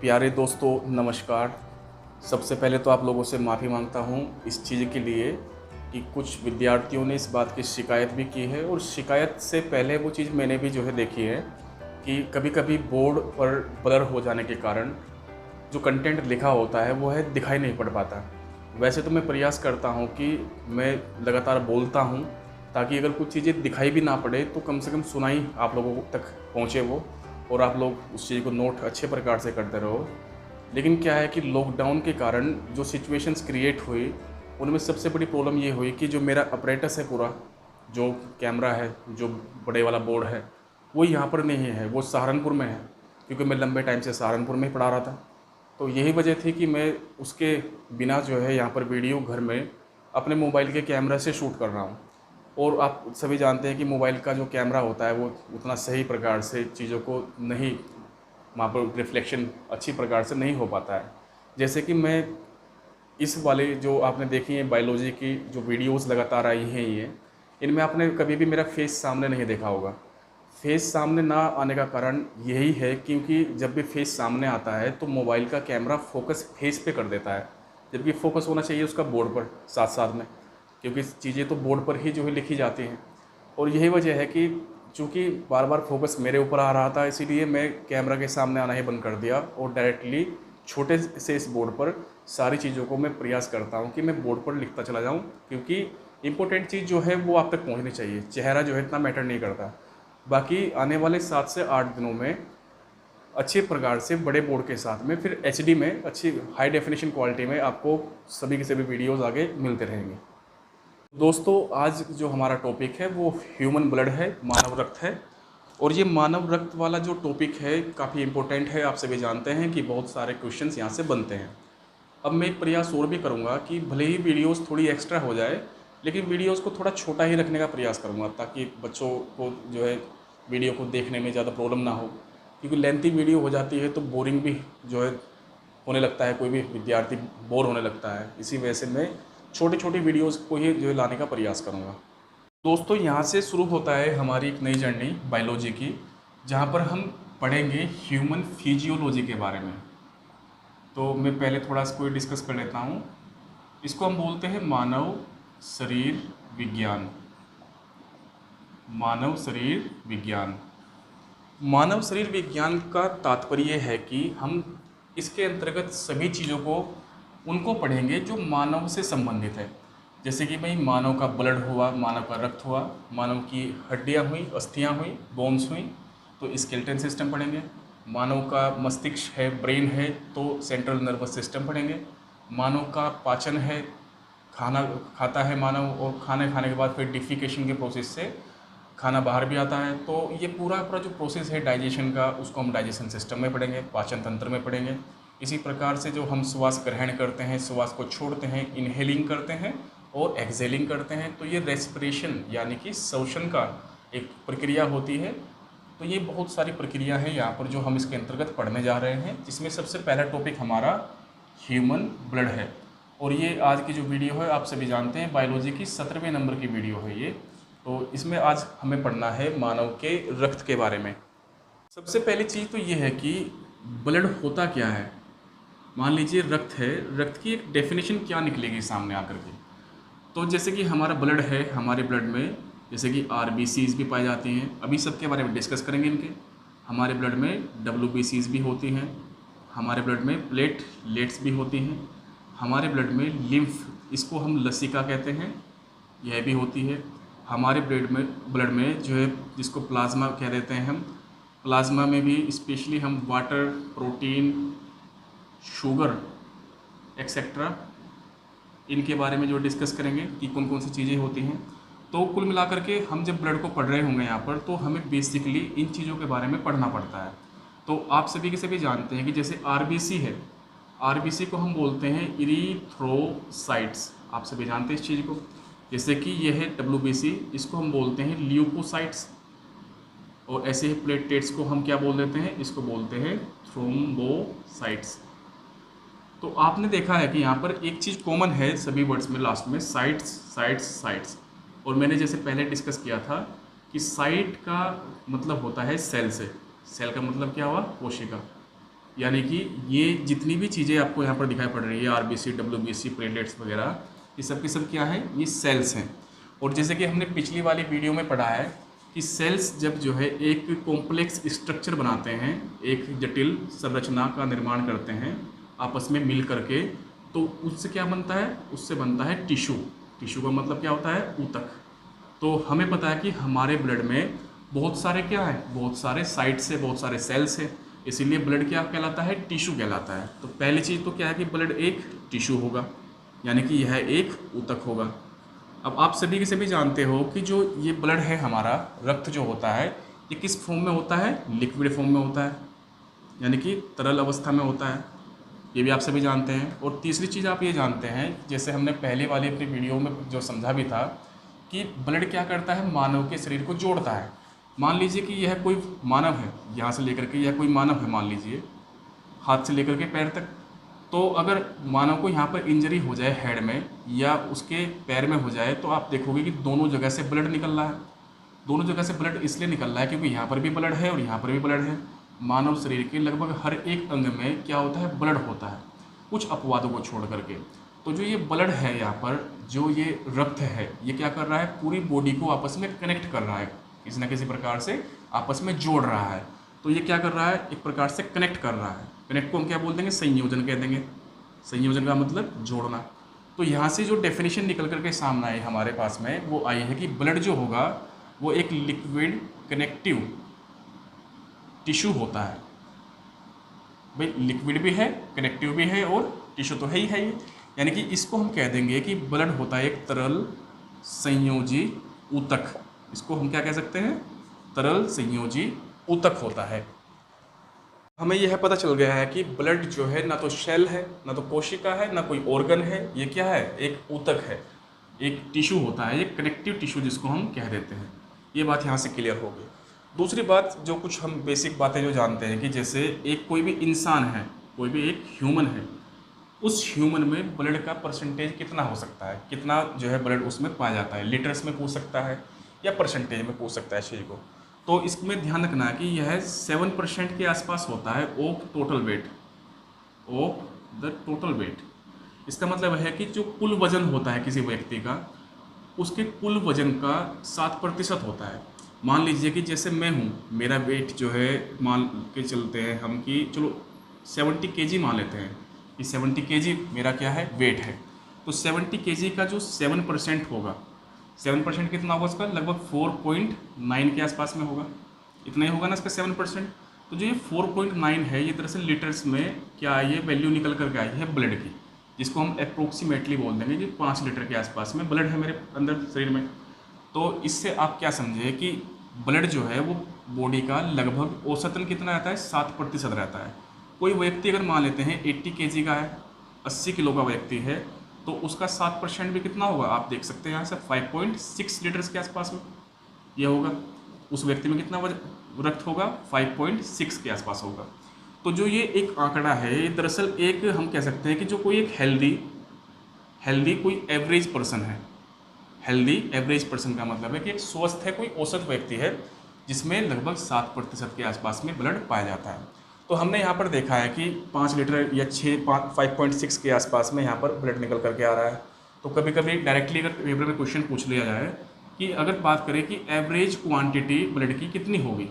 प्यारे दोस्तों नमस्कार। सबसे पहले तो आप लोगों से माफ़ी मांगता हूँ इस चीज़ के लिए कि कुछ विद्यार्थियों ने इस बात की शिकायत भी की है, और शिकायत से पहले वो चीज़ मैंने भी जो है देखी है कि कभी कभी बोर्ड पर ब्लर हो जाने के कारण जो कंटेंट लिखा होता है वो है दिखाई नहीं पड़ पाता। वैसे तो मैं प्रयास करता हूँ कि मैं लगातार बोलता हूँ ताकि अगर कुछ चीज़ें दिखाई भी ना पड़े तो कम से कम सुनाई आप लोगों तक पहुँचे वो, और आप लोग उस चीज़ को नोट अच्छे प्रकार से करते रहो। लेकिन क्या है कि लॉकडाउन के कारण जो सिचुएशंस क्रिएट हुई उनमें सबसे बड़ी प्रॉब्लम ये हुई कि जो मेरा अपरेटस है पूरा, जो कैमरा है, जो बड़े वाला बोर्ड है, वो यहाँ पर नहीं है, वो सहारनपुर में है, क्योंकि मैं लंबे टाइम से सहारनपुर में ही पढ़ा रहा था। तो यही वजह थी कि मैं उसके बिना जो है यहाँ पर वीडियो घर में अपने मोबाइल के कैमरा से शूट कर रहा हूँ। और आप सभी जानते हैं कि मोबाइल का जो कैमरा होता है वो उतना सही प्रकार से चीज़ों को नहीं, वहाँ पर रिफ्लेक्शन अच्छी प्रकार से नहीं हो पाता है। जैसे कि मैं इस वाले जो आपने देखी है बायोलॉजी की जो वीडियोस लगातार आई हैं, ये इनमें आपने कभी भी मेरा फेस सामने नहीं देखा होगा। फेस सामने ना आने का कारण यही है क्योंकि जब भी फेस सामने आता है तो मोबाइल का कैमरा फोकस फेस पे कर देता है, जबकि फोकस होना चाहिए उसका बोर्ड पर साथ साथ में, क्योंकि चीज़ें तो बोर्ड पर ही जो है लिखी जाती हैं। और यही वजह है कि चूँकि बार बार फोकस मेरे ऊपर आ रहा था, इसीलिए मैं कैमरा के सामने आना ही बंद कर दिया और डायरेक्टली छोटे से इस बोर्ड पर सारी चीज़ों को मैं प्रयास करता हूँ कि मैं बोर्ड पर लिखता चला जाऊँ, क्योंकि इम्पोर्टेंट चीज़ जो है वो आप तक पहुँचनी चाहिए। चेहरा जो है इतना मैटर नहीं करता। बाकी आने वाले 7 से 8 दिनों में अच्छे प्रकार से बड़े बोर्ड के साथ में फिर एचडी में अच्छी हाई डेफिनेशन क्वालिटी में आपको सभी के सभी वीडियोज़ आगे मिलते रहेंगे। दोस्तों आज जो हमारा टॉपिक है वो ह्यूमन ब्लड है, मानव रक्त है। और ये मानव रक्त वाला जो टॉपिक है काफ़ी इम्पोर्टेंट है। आप सभी जानते हैं कि बहुत सारे क्वेश्चंस यहाँ से बनते हैं। अब मैं एक प्रयास और भी करूँगा कि भले ही वीडियोस थोड़ी एक्स्ट्रा हो जाए, लेकिन वीडियोस को थोड़ा छोटा ही रखने का प्रयास करूँगा ताकि बच्चों को जो है वीडियो को देखने में ज़्यादा प्रॉब्लम ना हो, क्योंकि लेंथी वीडियो हो जाती है तो बोरिंग भी जो है होने लगता है, कोई भी विद्यार्थी बोर होने लगता है। इसी वजह से मैं छोटी छोटी वीडियोस को ही जो है लाने का प्रयास करूँगा। दोस्तों यहाँ से शुरू होता है हमारी एक नई जर्नी बायोलॉजी की, जहाँ पर हम पढ़ेंगे ह्यूमन फिजियोलॉजी के बारे में। तो मैं पहले थोड़ा इसको डिस्कस कर लेता हूँ। इसको हम बोलते हैं मानव शरीर विज्ञान। मानव शरीर विज्ञान। मानव शरीर विज्ञान का तात्पर्य है कि हम इसके अंतर्गत सभी चीज़ों को उनको पढ़ेंगे जो मानव से संबंधित है। जैसे कि भाई मानव का ब्लड हुआ, मानव का रक्त हुआ, मानव की हड्डियाँ हुई, अस्थियाँ हुई, बोन्स हुई, तो स्केलेटन सिस्टम पढ़ेंगे। मानव का मस्तिष्क है, ब्रेन है, तो सेंट्रल नर्वस सिस्टम पढ़ेंगे। मानव का पाचन है, खाना खाता है मानव, और खाने खाने के बाद फिर डिफिकेशन के प्रोसेस से खाना बाहर भी आता है। तो ये पूरा पूरा जो प्रोसेस है डाइजेशन का, उसको हम डाइजेशन सिस्टम में पढ़ेंगे, पाचन तंत्र में पढ़ेंगे। इसी प्रकार से जो हम श्वास ग्रहण करते हैं, श्वास को छोड़ते हैं, इनहेलिंग करते हैं और एक्सहेलिंग करते हैं, तो ये रेस्पिरेशन यानी कि श्वसन का एक प्रक्रिया होती है। तो ये बहुत सारी प्रक्रिया है यहाँ पर जो हम इसके अंतर्गत पढ़ने जा रहे हैं, जिसमें सबसे पहला टॉपिक हमारा ह्यूमन ब्लड है। और ये आज की जो वीडियो है आप सभी जानते हैं बायोलॉजी की 17वें नंबर की वीडियो है ये। तो इसमें आज हमें पढ़ना है मानव के रक्त के बारे में। सबसे पहली चीज़ तो ये है कि ब्लड होता क्या है। मान लीजिए रक्त है, रक्त की एक डेफिनेशन क्या निकलेगी सामने आकर के। तो जैसे कि हमारा ब्लड है, हमारे ब्लड में जैसे कि आरबीसीज भी पाई जाती हैं, अभी सबके बारे में डिस्कस करेंगे इनके। हमारे ब्लड में डब्ल्यूबीसीज भी होती हैं, हमारे ब्लड में प्लेटलेट्स भी होती हैं, हमारे ब्लड में लिम्फ, इसको हम लसिका कहते हैं, यह भी होती है। हमारे ब्लड में जो है जिसको प्लाज्मा कह देते हैं हम, प्लाज्मा में भी स्पेशली हम वाटर, प्रोटीन, शुगर एक्सेट्रा इनके बारे में जो डिस्कस करेंगे कि कौन कौन सी चीज़ें होती हैं। तो कुल मिलाकर के हम जब ब्लड को पढ़ रहे होंगे यहाँ पर, तो हमें बेसिकली इन चीज़ों के बारे में पढ़ना पड़ता है। तो आप सभी के सभी जानते हैं कि जैसे आरबीसी है, आरबीसी को हम बोलते हैं इरीथ्रोसाइट्स। आप सभी जानते हैं इस चीज़ को। जैसे कि यह है डब्ल्यूबीसी, इसको हम बोलते हैं ल्यूकोसाइट्स। और ऐसे ही प्लेटलेट्स को हम क्या बोल देते हैं, इसको बोलते हैं थ्रोम्बोसाइट्स। तो आपने देखा है कि यहाँ पर एक चीज़ कॉमन है सभी वर्ड्स में, लास्ट में साइट्स साइट्स साइट्स। और मैंने जैसे पहले डिस्कस किया था कि साइट का मतलब होता है सेल से, सेल का मतलब क्या हुआ, कोशिका। यानी कि ये जितनी भी चीज़ें आपको यहाँ पर दिखाई पड़ रही है, आरबीसी, डब्ल्यूबीसी, प्लेटलेट्स वगैरह, ये सब के सब क्या है, ये सेल्स हैं। और जैसे कि हमने पिछली वाली वीडियो में पढ़ा है कि सेल्स जब जो है एक कॉम्प्लेक्स स्ट्रक्चर बनाते हैं, एक जटिल संरचना का निर्माण करते हैं आपस में मिल करके, तो उससे क्या बनता है, उससे बनता है टिश्यू। टिश्यू का मतलब क्या होता है, ऊतक। तो हमें पता है कि हमारे ब्लड में बहुत सारे क्या है, बहुत सारे साइट्स है, बहुत सारे सेल्स है, इसीलिए ब्लड क्या कहलाता है, टिश्यू कहलाता है। तो पहली चीज़ तो क्या है कि ब्लड एक टिश्यू होगा, यानी कि यह एक ऊतक होगा। अब आप सभी के सभी जानते हो कि जो ये ब्लड है हमारा, रक्त जो होता है, ये किस फॉर्म में होता है, लिक्विड फॉर्म में होता है, यानी कि तरल अवस्था में होता है। ये भी आप सभी जानते हैं। और तीसरी चीज़ आप ये जानते हैं, जैसे हमने पहले वाली अपनी वीडियो में जो समझा भी था, कि ब्लड क्या करता है, मानव के शरीर को जोड़ता है। मान लीजिए कि यह कोई मानव है, यहाँ से लेकर के यह कोई मानव है, मान लीजिए हाथ से लेकर के पैर तक। तो अगर मानव को यहाँ पर इंजरी हो जाए हेड में या उसके पैर में हो जाए, तो आप देखोगे कि दोनों जगह से ब्लड निकल रहा है। दोनों जगह से ब्लड इसलिए निकल रहा है क्योंकि यहाँ पर भी ब्लड है और यहाँ पर भी ब्लड है। मानव शरीर के लगभग हर एक अंग में क्या होता है, ब्लड होता है, कुछ अपवादों को छोड़ करके। तो जो ये ब्लड है यहाँ पर, जो ये रक्त है, ये क्या कर रहा है, पूरी बॉडी को आपस में कनेक्ट कर रहा है, किसी न किसी प्रकार से आपस में जोड़ रहा है। तो ये क्या कर रहा है, एक प्रकार से कनेक्ट कर रहा है। कनेक्ट को हम क्या बोल देंगे, संयोजन कह देंगे। संयोजन का मतलब जोड़ना। तो यहाँ से जो डेफिनेशन निकल करके सामने आई हमारे पास में, वो आई है कि ब्लड जो होगा वो एक लिक्विड कनेक्टिव टिश्यू होता है। भाई लिक्विड भी है, कनेक्टिव भी है और टिश्यू तो है ही है। यानी कि इसको हम कह देंगे कि ब्लड होता है एक तरल संयोजी ऊतक। इसको हम क्या कह सकते हैं, तरल संयोजी ऊतक होता है। हमें यह पता चल गया है कि ब्लड जो है ना तो सेल है, ना तो कोशिका है, ना कोई ऑर्गन है, ये क्या है, एक ऊतक है, एक टिश्यू होता है, एक कनेक्टिव टिश्यू जिसको हम कह देते हैं। ये बात यहाँ से क्लियर हो गई। दूसरी बात, जो कुछ हम बेसिक बातें जो जानते हैं कि जैसे एक कोई भी इंसान है, कोई भी एक ह्यूमन है, उस ह्यूमन में ब्लड का परसेंटेज कितना हो सकता है, कितना जो है ब्लड उसमें पाया जाता है, लीटर्स में पूछ सकता है या परसेंटेज में पूछ सकता है चीज़ को। तो इसमें ध्यान रखना है कि यह 7% के आसपास होता है of total weight, of the total weight. इसका मतलब है कि जो कुल वजन होता है किसी व्यक्ति का, उसके कुल वजन का 7% होता है। मान लीजिए कि जैसे मैं हूँ, मेरा वेट जो है, मान के चलते हैं हम कि चलो 70 kg मान लेते हैं कि 70 kg मेरा क्या है, वेट है। तो 70 kg का जो 7% होगा, 7% कितना होगा उसका, लगभग 4.9 के आसपास में होगा। इतना ही होगा ना इसका 7%। तो जो ये 4.9 है, ये दरअसल लीटर्स में क्या ये वैल्यू निकल करके आई है ब्लड की, जिसको हम अप्रोक्सीमेटली बोल देंगे कि 5 लीटर के आसपास में ब्लड है मेरे अंदर शरीर में। तो इससे आप क्या समझे कि ब्लड जो है वो बॉडी का लगभग औसतन कितना रहता है, 7% रहता है। कोई व्यक्ति अगर मान लेते हैं 80 kg का है, 80 किलो का व्यक्ति है, तो उसका 7% भी कितना होगा, आप देख सकते हैं यहाँ से 5.6 लीटर्स के आसपास में ये होगा। उस व्यक्ति में कितना रक्त होगा, 5.6 के आसपास होगा। तो जो ये एक आंकड़ा है, ये दरअसल एक हम कह सकते हैं कि जो कोई एक हेल्दी कोई एवरेज पर्सन है। हेल्दी एवरेज पर्सन का मतलब है कि एक स्वस्थ है, कोई औसत व्यक्ति है जिसमें लगभग 7% के आसपास में ब्लड पाया जाता है। तो हमने यहाँ पर देखा है कि 5 लीटर या 5.6 के आसपास में यहाँ पर ब्लड निकल करके आ रहा है। तो कभी कभी डायरेक्टली अगर पेपर में क्वेश्चन पूछ लिया जाए कि अगर बात करें कि एवरेज क्वांटिटी ब्लड की कितनी होगी,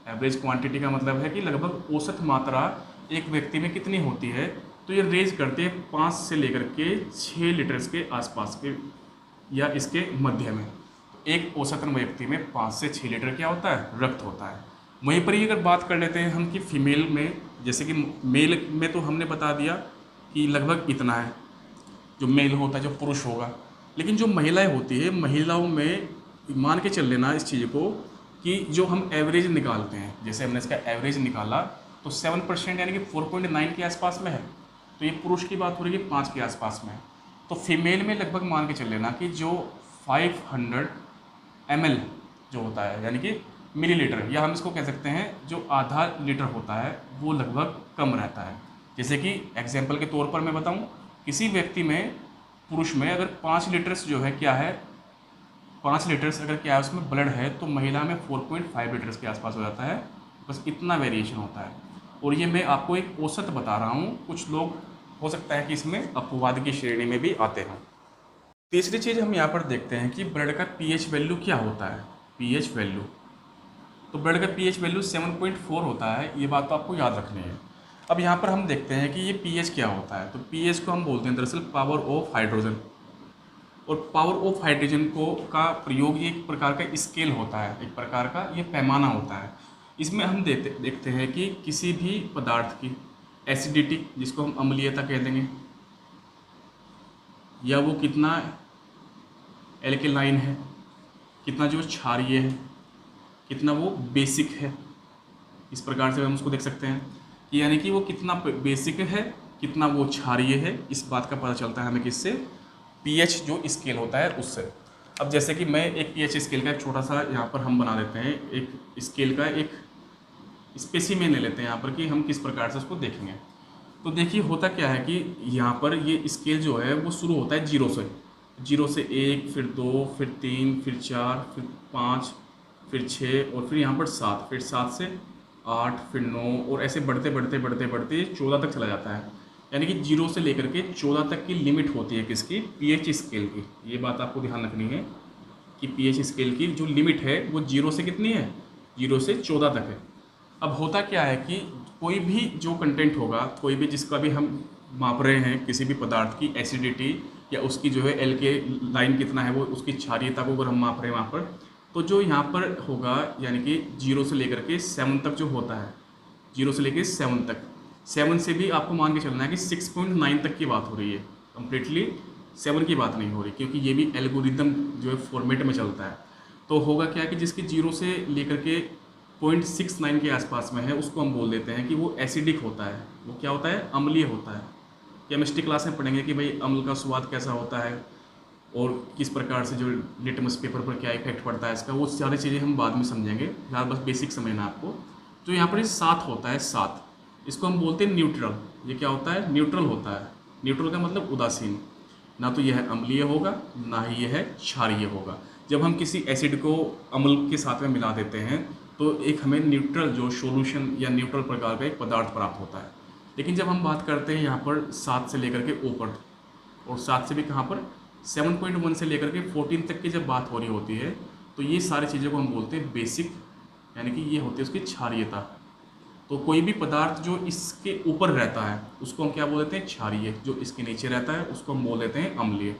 एवरेज क्वांटिटी का मतलब है कि लगभग औसत मात्रा एक व्यक्ति में कितनी होती है, तो ये रेंज करते हैं 5 से लेकर के 6 लीटर्स के आसपास के या इसके मध्य में। एक औसतन व्यक्ति में 5 से 6 लीटर क्या होता है, रक्त होता है। वहीं पर ही अगर बात कर लेते हैं हम कि फीमेल में, जैसे कि मेल में तो हमने बता दिया कि लगभग इतना है जो मेल होता है, जो पुरुष होगा। लेकिन जो महिलाएं होती है, महिलाओं में मान के चल लेना इस चीज़ को कि जो हम एवरेज निकालते हैं, जैसे हमने इसका एवरेज निकाला तो 7% यानी कि 4.9 के आसपास में है। तो ये पुरुष की बात हो रही है 5 के आसपास में है। तो फीमेल में लगभग मान के चल लेना कि जो 500 ml जो होता है, यानी कि मिलीलीटर, या हम इसको कह सकते हैं जो आधा लीटर होता है, वो लगभग कम रहता है। जैसे कि एग्जाम्पल के तौर पर मैं बताऊं, किसी व्यक्ति में, पुरुष में अगर 5 लीटर्स जो है क्या है, 5 लीटर्स अगर क्या है उसमें ब्लड है, तो महिला में 4.5 लीटर्स के आसपास हो जाता है। बस इतना वेरिएशन होता है। और ये मैं आपको एक औसत बता रहा हूँ, कुछ लोग हो सकता है कि इसमें अपवाद की श्रेणी में भी आते हैं। तीसरी चीज़ हम यहाँ पर देखते हैं कि ब्लड का पीएच वैल्यू क्या होता है। पीएच वैल्यू, तो ब्लड का पीएच वैल्यू 7.4 होता है, ये बात तो आपको याद रखनी है। अब यहाँ पर हम देखते हैं कि ये पीएच क्या होता है। तो पीएच को हम बोलते हैं दरअसल पावर ऑफ हाइड्रोजन, और पावर ऑफ हाइड्रोजन को का प्रयोग ये एक प्रकार का स्केल होता है, एक प्रकार का ये पैमाना होता है। इसमें हम देखते हैं कि किसी भी पदार्थ की एसिडिटी, जिसको हम अम्लीयता कह देंगे, या वो कितना एल्केलाइन है, कितना जो क्षारीय है, कितना वो बेसिक है, इस प्रकार से हम उसको देख सकते हैं कि यानी कि वो कितना बेसिक है, कितना वो क्षारीय है। इस बात का पता चलता है हमें किससे, पीएच जो स्केल होता है उससे। अब जैसे कि मैं एक पीएच स्केल का एक छोटा सा यहाँ पर हम बना देते हैं, एक स्केल का एक स्पेसिमेन ले लेते हैं यहाँ पर कि हम किस प्रकार से उसको देखेंगे। तो देखिए होता क्या है कि यहाँ पर ये स्केल जो है वो शुरू होता है जीरो से, 1, फिर 2, फिर 3, फिर 4, फिर 5, फिर 6 और फिर यहाँ पर 7, फिर 7 से 8, फिर 9 और ऐसे बढ़ते बढ़ते बढ़ते बढ़ते 14 तक चला जाता है। यानी कि 0 से लेकर के 14 तक की लिमिट होती है किसकी, पीएच स्केल की। ये बात आपको ध्यान रखनी है कि पीएच स्केल की जो लिमिट है वो 0 से कितनी है, 0 से 14 तक है। अब होता क्या है कि कोई भी जो कंटेंट होगा, कोई भी जिसका भी हम माप रहे हैं किसी भी पदार्थ की एसिडिटी या उसकी जो है एल्के लाइन कितना है, वो उसकी क्षारीयता को अगर हम माप रहे हैं वहाँ पर, तो जो यहाँ पर होगा यानी कि 0 से लेकर के 7 तक जो होता है, 0 से लेकर 7 तक, 7 से भी आपको मान के चलना है कि 6.9 तक की बात हो रही है, कम्प्लीटली 7 की बात नहीं हो रही, क्योंकि ये भी एल्गोरिदम जो है फॉर्मेट में चलता है। तो होगा क्या कि जिसकी 0 से लेकर के 0.69 के आसपास में है, उसको हम बोल देते हैं कि वो एसिडिक होता है। वो क्या होता है, अम्लीय होता है। केमिस्ट्री क्लास में पढ़ेंगे कि भाई अम्ल का स्वाद कैसा होता है और किस प्रकार से जो लिटमस पेपर पर क्या इफेक्ट पड़ता है इसका, वो सारी चीज़ें हम बाद में समझेंगे, फिलहाल बस बेसिक समझना आपको। तो यहाँ पर ये 7 होता है, 7, इसको हम बोलते हैं न्यूट्रल। ये क्या होता है, न्यूट्रल होता है। न्यूट्रल का मतलब उदासीन, ना तो यह अम्लीय होगा ना ही यह क्षारीय होगा। जब हम किसी एसिड को अम्ल के साथ में मिला देते हैं तो एक हमें न्यूट्रल जो सॉल्यूशन या न्यूट्रल प्रकार का एक पदार्थ प्राप्त होता है। लेकिन जब हम बात करते हैं यहाँ पर 7 से लेकर के ऊपर, और 7 से भी कहाँ पर 7.1 से लेकर के 14 तक की जब बात हो रही होती है, तो ये सारी चीज़ों को हम बोलते हैं बेसिक, यानी कि ये होती है उसकी क्षारीयता। तो कोई भी पदार्थ जो इसके ऊपर रहता है उसको हम क्या बोल देते हैं, क्षारीय। जो इसके नीचे रहता है उसको हम बोल देते हैं अम्लीय।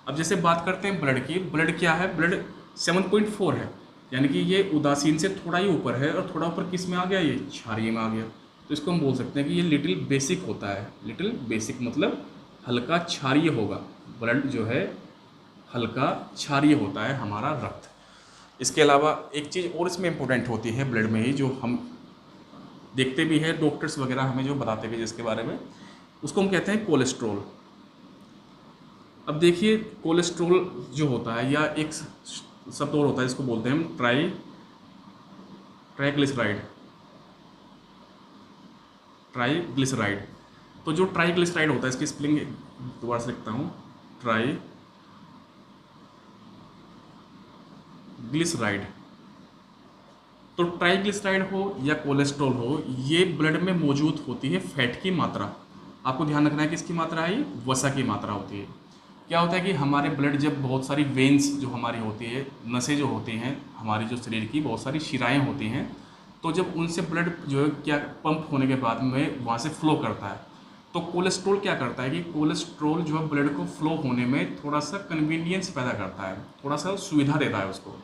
अब जैसे बात करते हैं ब्लड की, ब्लड क्या है, ब्लड 7.4 है, यानी कि ये उदासीन से थोड़ा ही ऊपर है, और थोड़ा ऊपर किस में आ गया, ये क्षारीय में आ गया। तो इसको हम बोल सकते हैं कि ये लिटिल बेसिक होता है। लिटिल बेसिक मतलब हल्का क्षारीय होगा। ब्लड जो है हल्का क्षारीय होता है हमारा रक्त। इसके अलावा एक चीज़ और इसमें इम्पोर्टेंट होती है ब्लड में ही, जो हम देखते भी हैं, डॉक्टर्स वगैरह हमें जो बताते भी हैं जिसके बारे में, उसको हम कहते हैं कोलेस्ट्रॉल। अब देखिए कोलेस्ट्रॉल जो होता है, या एक शब्द और होता है जिसको बोलते हैं हम ट्राइग्लिसराइड। ट्राइग्लिसराइड, तो जो ट्राइग्लिसराइड होता है, इसकी स्पेलिंग दोबारा से लिखता हूँ, ट्राइग्लिसराइड। तो ट्राइग्लिसराइड हो या कोलेस्ट्रॉल हो, ये ब्लड में मौजूद होती है फैट की मात्रा। आपको ध्यान रखना है कि इसकी मात्रा है, वसा की मात्रा होती है। क्या होता है कि हमारे ब्लड जब बहुत सारी वेन्स जो हमारी होती है, नसें जो होती हैं हमारी जो शरीर की, बहुत सारी शिराएँ होती हैं, तो जब उनसे ब्लड जो है क्या पंप होने के बाद में वहाँ से फ्लो करता है, तो कोलेस्ट्रॉल क्या करता है कि कोलेस्ट्रॉल जो है ब्लड को फ्लो होने में थोड़ा सा कन्वीनियंस पैदा करता है, थोड़ा सा सुविधा देता है उसको।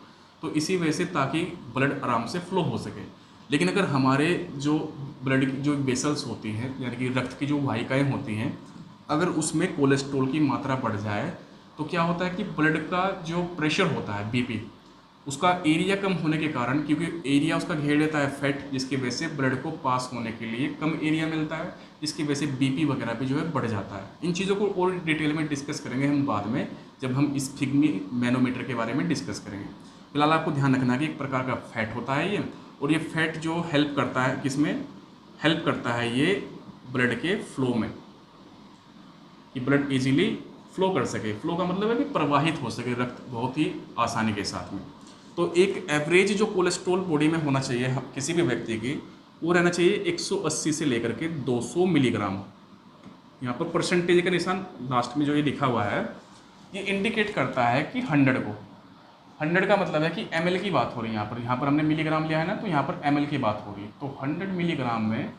तो इसी वजह से ताकि ब्लड आराम से फ्लो हो सके। लेकिन अगर हमारे जो ब्लड की जो वेसल्स होती हैं, यानी कि रक्त की जो वाहिकाएँ होती हैं, अगर उसमें कोलेस्ट्रॉल की मात्रा बढ़ जाए तो क्या होता है कि ब्लड का जो प्रेशर होता है, बीपी, उसका एरिया कम होने के कारण, क्योंकि एरिया उसका घेर लेता है फैट, जिसकी वजह से ब्लड को पास होने के लिए कम एरिया मिलता है, जिसकी वजह से बीपी वगैरह भी जो है बढ़ जाता है। इन चीज़ों को और डिटेल में डिस्कस करेंगे हम बाद में, जब हम इस स्फिग्मी मैनोमीटर के बारे में डिस्कस करेंगे। फिलहाल आपको ध्यान रखना है कि एक प्रकार का फैट होता है ये, और ये फैट जो हेल्प करता है, किसमें हेल्प करता है, ये ब्लड के फ्लो में, कि ब्लड इजीली फ्लो कर सके। फ्लो का मतलब है कि प्रवाहित हो सके रक्त बहुत ही आसानी के साथ में। तो एक एवरेज जो कोलेस्ट्रॉल बॉडी में होना चाहिए किसी भी व्यक्ति की, वो रहना चाहिए 180 से लेकर के 200 मिलीग्राम। यहाँ पर परसेंटेज का निशान लास्ट में जो ये लिखा हुआ है ये इंडिकेट करता है कि 100 को, 100 का मतलब है कि ml की बात हो रही है। यहाँ पर हमने मिलीग्राम लिया है ना, तो यहाँ पर ml की बात हो रही है। तो 100 मिलीग्राम में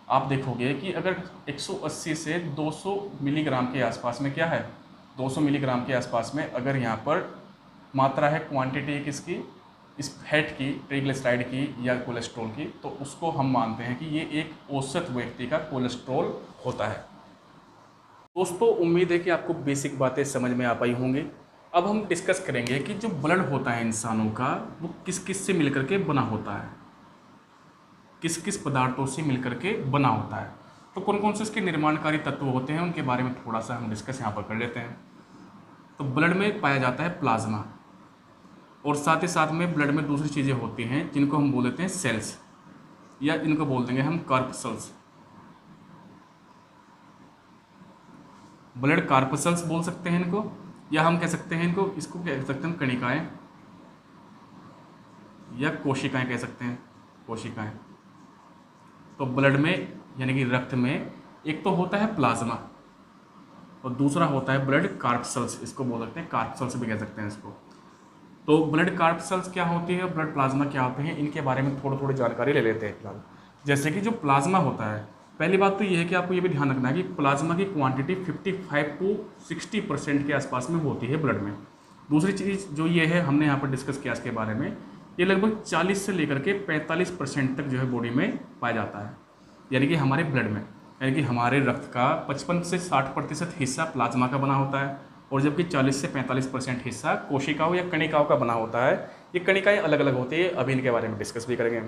आप देखोगे कि अगर 180 से 200 मिलीग्राम के आसपास में क्या है, 200 मिलीग्राम के आसपास में अगर यहाँ पर मात्रा है, क्वांटिटी है किसकी, इस फैट की, ट्राइग्लिसराइड की या कोलेस्ट्रॉल की, तो उसको हम मानते हैं कि ये एक औसत व्यक्ति का कोलेस्ट्रॉल होता है। दोस्तों उम्मीद है कि आपको बेसिक बातें समझ में आ पाई होंगी। अब हम डिस्कस करेंगे कि जो ब्लड होता है इंसानों का वो किस किस से मिलकर के बना होता है, किस किस पदार्थों से मिलकर के बना होता है। तो कौन कौन से इसके निर्माणकारी तत्व होते हैं उनके बारे में थोड़ा सा हम डिस्कस यहाँ पर कर लेते हैं। तो ब्लड में पाया जाता है प्लाज्मा, और साथ ही साथ में ब्लड में दूसरी चीज़ें होती हैं जिनको हम बोल देते हैं सेल्स, या इनको बोल देंगे हम कार्पसल्स। ब्लड कार्पसल्स बोल सकते हैं इनको, या हम कह सकते हैं इनको, इसको कह सकते हैं कणिकाएं या कोशिकाएं कह सकते हैं, कोशिकाएं। तो ब्लड में यानी कि रक्त में एक तो होता है प्लाज्मा और दूसरा होता है ब्लड कार्पसल्स, इसको बोल सकते हैं कार्पसल्स भी कह सकते हैं इसको। तो ब्लड कार्पसल्स क्या होती है, ब्लड प्लाज्मा क्या होते हैं, इनके बारे में थोड़ी जानकारी ले लेते हैं फिलहाल। जैसे कि जो प्लाज्मा होता है, पहली बात तो ये है कि आपको ये भी ध्यान रखना है कि प्लाज्मा की क्वांटिटी 55 to 60% के आसपास में होती है ब्लड में। दूसरी चीज़ जो ये है, हमने यहाँ पर डिस्कस किया इसके बारे में, ये लगभग 40 से लेकर के 45% तक जो है बॉडी में पाया जाता है, यानी कि हमारे ब्लड में, यानी कि हमारे रक्त का 55 से 60% हिस्सा प्लाज्मा का बना होता है, और जबकि 40 से 45% हिस्सा कोशिकाओं या कणिकाओं का बना होता है। ये कणिकाएँ अलग अलग होती है, अभी इनके बारे में डिस्कस भी करेंगे।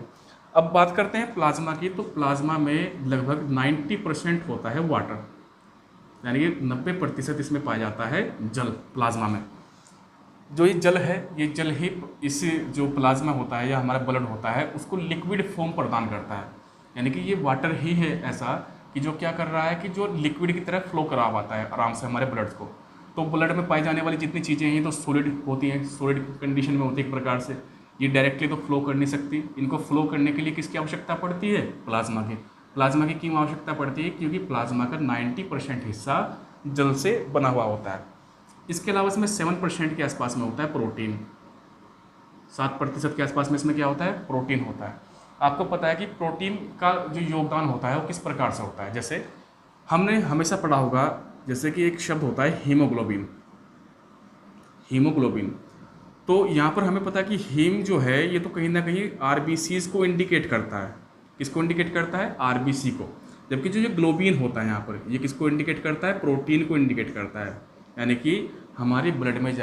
अब बात करते हैं प्लाज्मा की, तो प्लाज्मा में लगभग 90% होता है वाटर, यानी कि 90% इसमें पाया जाता है जल। प्लाज्मा में जो ये जल है, ये जल ही इस जो प्लाज्मा होता है या हमारा ब्लड होता है उसको लिक्विड फॉर्म प्रदान करता है, यानी कि ये वाटर ही है ऐसा कि जो क्या कर रहा है कि जो लिक्विड की तरह फ्लो करा पाता है आराम से हमारे ब्लड को। तो ब्लड में पाई जाने वाली जितनी चीज़ें हैं तो सॉलिड होती हैं, सॉलिड कंडीशन में होती है एक प्रकार से, ये डायरेक्टली तो फ्लो कर नहीं सकती। इनको फ्लो करने के लिए किसकी आवश्यकता पड़ती है, प्लाज्मा की। प्लाज्मा की क्यों आवश्यकता पड़ती है, क्योंकि प्लाज्मा का 90% हिस्सा जल से बना हुआ होता है। इसके अलावा इसमें 7% के आसपास में होता है प्रोटीन, 7% के आसपास में इसमें क्या होता है, प्रोटीन होता है। आपको पता है कि प्रोटीन का जो योगदान होता है वो किस प्रकार से होता है। जैसे हमने हमेशा पढ़ा होगा, जैसे कि एक शब्द होता है हीमोग्लोबिन, हीमोग्लोबिन। तो यहाँ पर हमें पता है कि हीम जो है ये तो कहीं ना कहीं आरबीसीज को इंडिकेट करता है। किसको इंडिकेट करता है, आरबीसी को। जबकि जो ये ग्लोबिन होता है यहाँ पर, ये किसको इंडिकेट करता है, प्रोटीन को इंडिकेट करता है, यानी कि हमारे ब्लड में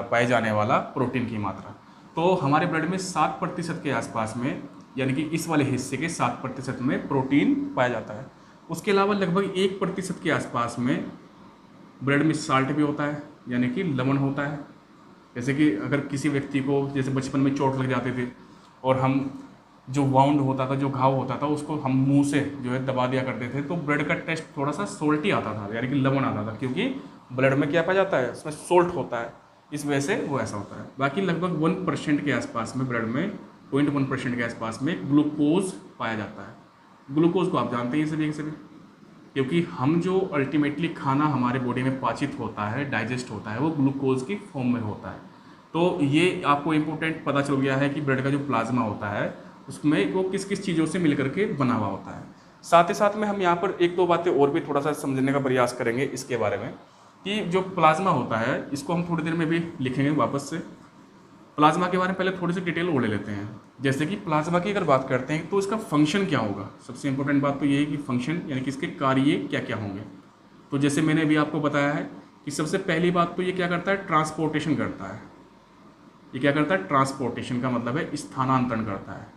पाए जाने वाला प्रोटीन की मात्रा। तो हमारे ब्लड में 7% के आसपास में, यानी कि इस वाले हिस्से के 7% में प्रोटीन पाया जाता है। उसके अलावा लगभग 1% के आसपास में ब्लड में साल्ट भी होता है, यानी कि लवण होता है। जैसे कि अगर किसी व्यक्ति को जैसे बचपन में चोट लग जाती थी और हम जो वाउंड होता था, जो घाव होता था, उसको हम मुंह से जो है दबा दिया करते थे, तो ब्लड का टेस्ट थोड़ा सा सोल्टी आता था, यानी कि लवण आता था, क्योंकि ब्लड में क्या पाया जाता है, उसमें सोल्ट होता है, इस वजह से वो ऐसा होता है। बाकी लगभग 1% के आसपास में ब्लड में 0.1% के आसपास में ग्लूकोज पाया जाता है। ग्लूकोज को आप जानते हैं सभी के सभी, क्योंकि हम जो अल्टीमेटली खाना हमारे बॉडी में पाचित होता है, डाइजेस्ट होता है, वो ग्लूकोज की फॉर्म में होता है। तो ये आपको इम्पोर्टेंट पता चल गया है कि ब्लड का जो प्लाज्मा होता है उसमें वो किस किस चीज़ों से मिलकर के बना हुआ होता है। साथ ही साथ में हम यहाँ पर एक दो बातें और भी थोड़ा सा समझने का प्रयास करेंगे इसके बारे में, कि जो प्लाज्मा होता है इसको हम थोड़ी देर में भी लिखेंगे वापस से। प्लाज्मा के बारे में पहले थोड़ी सी डिटेल और ले लेते हैं। जैसे कि प्लाज्मा की अगर बात करते हैं तो इसका फंक्शन क्या होगा, सबसे इंपॉर्टेंट बात तो ये है कि फंक्शन, यानी कि इसके कार्य क्या क्या होंगे। तो जैसे मैंने अभी आपको बताया है कि सबसे पहली बात तो ये क्या करता है, ट्रांसपोर्टेशन करता है। ये क्या करता है, ट्रांसपोर्टेशन का मतलब है स्थानांतरण करता है,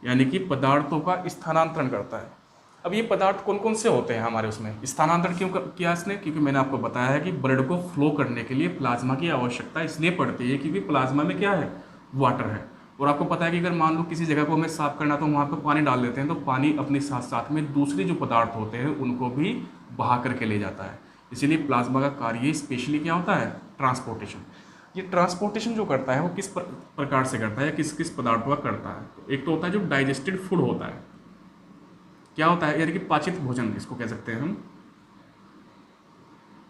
यानी कि पदार्थों का स्थानांतरण करता है। अब ये पदार्थ कौन कौन से होते हैं हमारे उसमें, स्थानांतरण क्यों किया इसने, क्योंकि मैंने आपको बताया है कि ब्लड को फ्लो करने के लिए प्लाज्मा की आवश्यकता इसलिए पड़ती है क्योंकि प्लाज्मा में क्या है, वाटर है। और आपको पता है कि अगर मान लो किसी जगह को हमें साफ करना तो वहाँ पर पानी डाल देते हैं, तो पानी अपने साथ साथ में दूसरे जो पदार्थ होते हैं उनको भी बहा करके ले जाता है। इसीलिए प्लाज्मा का कार्य स्पेशली क्या होता है, ट्रांसपोर्टेशन। ये ट्रांसपोर्टेशन जो करता है वो किस प्रकार से करता है, किस किस पदार्थों का करता है। एक तो होता है जो डाइजेस्टेड फूड होता है, क्या होता है, यानी कि पाचित भोजन इसको कह सकते हैं हम,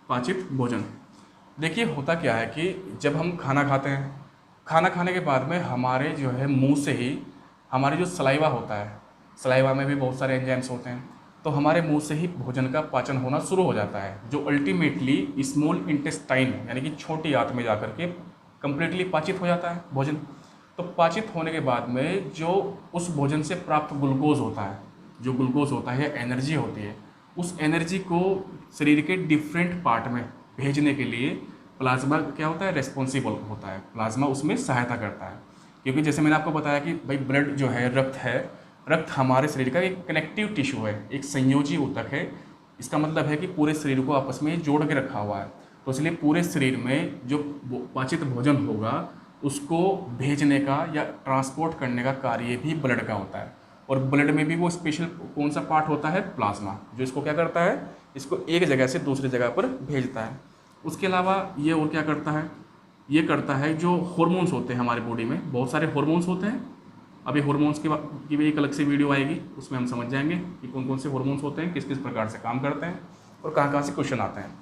पाचित भोजन। देखिए होता क्या है कि जब हम खाना खाते हैं, खाना खाने के बाद में हमारे जो है मुंह से ही हमारे जो सलाइवा होता है, सलाइवा में भी बहुत सारे एंजाइम्स होते हैं, तो हमारे मुंह से ही भोजन का पाचन होना शुरू हो जाता है, जो अल्टीमेटली स्मॉल इंटेस्टाइन यानी कि छोटी आंत में जाकर के कंप्लीटली पाचित हो जाता है भोजन। तो पाचित होने के बाद में जो उस भोजन से प्राप्त ग्लूकोज होता है, जो ग्लूकोज होता है, एनर्जी होती है, उस एनर्जी को शरीर के डिफरेंट पार्ट में भेजने के लिए प्लाज्मा क्या होता है, रेस्पॉन्सिबल होता है, प्लाज्मा उसमें सहायता करता है। क्योंकि जैसे मैंने आपको बताया कि भाई ब्लड जो है, रक्त है, रक्त हमारे शरीर का एक कनेक्टिव टिश्यू है, एक संयोजी ऊतक है। इसका मतलब है कि पूरे शरीर को आपस में जोड़ के रखा हुआ है। तो इसलिए पूरे शरीर में जो पाचित भोजन होगा उसको भेजने का या ट्रांसपोर्ट करने का कार्य भी ब्लड का होता है। और ब्लड में भी वो स्पेशल कौन सा पार्ट होता है, प्लाज्मा, जो इसको क्या करता है, इसको एक जगह से दूसरी जगह पर भेजता है। उसके अलावा ये और क्या करता है, ये करता है जो हार्मोन्स होते हैं हमारे बॉडी में, बहुत सारे हार्मोन्स होते हैं। अभी हार्मोन्स की भी एक अलग से वीडियो आएगी, उसमें हम समझ जाएंगे कि कौन कौन से हार्मोन्स होते हैं, किस किस प्रकार से काम करते हैं और कहाँ कहाँ से क्वेश्चन आते हैं।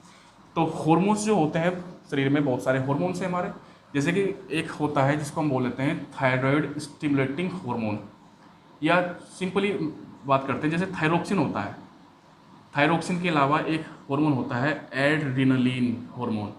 तो हार्मोन्स जो होते हैं शरीर में, बहुत सारे हार्मोन्स हैं हमारे। जैसे कि एक होता है जिसको हम बोल लेते हैं थायराइड स्टिमुलेटिंग हार्मोन, या सिंपली बात करते हैं जैसे थायरोक्सिन होता है। थायरोक्सिन के अलावा एक हार्मोन होता है एड्रिनलिन हार्मोन।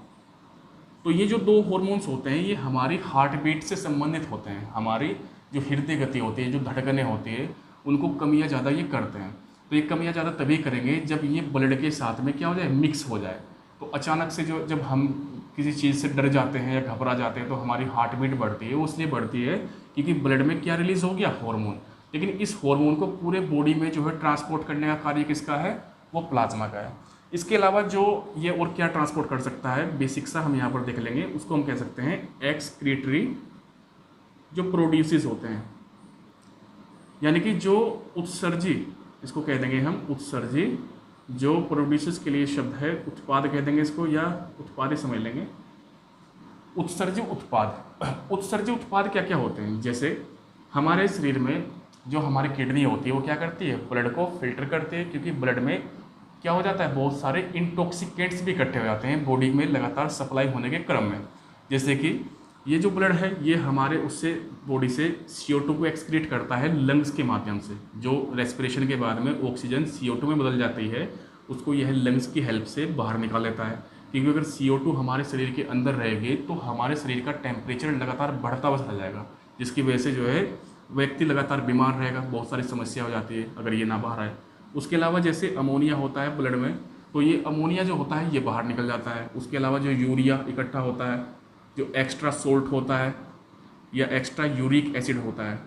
तो ये जो दो हार्मोन्स होते हैं ये हमारी हार्ट बीट से संबंधित होते हैं। हमारी जो हृदय गति होती है, जो धड़कनें होती है, उनको कम या ज़्यादा ये करते हैं। तो ये कम या ज़्यादा तभी करेंगे जब ये ब्लड के साथ में क्या हो जाए, मिक्स हो जाए। तो अचानक से जब हम किसी चीज़ से डर जाते हैं या घबरा जाते हैं तो हमारी हार्ट बीट बढ़ती है। वो इसलिए बढ़ती है क्योंकि ब्लड में क्या रिलीज़ हो गया, हार्मोन। लेकिन इस हार्मोन को पूरे बॉडी में जो है ट्रांसपोर्ट करने का कार्य किसका है, वो प्लाज्मा का है। इसके अलावा जो ये और क्या ट्रांसपोर्ट कर सकता है, बेसिक सा हम यहाँ पर देख लेंगे, उसको हम कह सकते हैं एक्सक्रीटरी जो प्रोड्यूसेस होते हैं, यानी कि जो उत्सर्जी, इसको कह देंगे हम उत्सर्जी, जो प्रोड्यूसेस के लिए शब्द है उत्पाद कह देंगे इसको, या उत्पाद ही समझ लेंगे। उत्सर्जी उत्पाद, उत्सर्जी उत्पाद क्या क्या होते हैं, जैसे हमारे शरीर में जो हमारी किडनी होती है वो क्या करती है, ब्लड को फिल्टर करती है। क्योंकि ब्लड में क्या हो जाता है, बहुत सारे इंटॉक्सिकेंट्स भी इकट्ठे हो जाते हैं बॉडी में लगातार सप्लाई होने के क्रम में। जैसे कि ये जो ब्लड है ये हमारे उससे बॉडी से CO2 को एक्सक्रीट करता है लंग्स के माध्यम से। जो रेस्पिरेशन के बाद में ऑक्सीजन CO2 में बदल जाती है, उसको यह लंग्स की हेल्प से बाहर निकाल लेता है। क्योंकि अगर CO2 हमारे शरीर के अंदर रहेगी तो हमारे शरीर का टेम्परेचर लगातार बढ़ता हुआ चला जाएगा, जिसकी वजह से जो है व्यक्ति लगातार बीमार रहेगा, बहुत सारी समस्या हो जाती है अगर ये ना बाहर आए। उसके अलावा जैसे अमोनिया होता है ब्लड में, तो ये अमोनिया जो होता है ये बाहर निकल जाता है। उसके अलावा जो यूरिया इकट्ठा होता है, जो एक्स्ट्रा सोल्ट होता है या एक्स्ट्रा यूरिक एसिड होता है,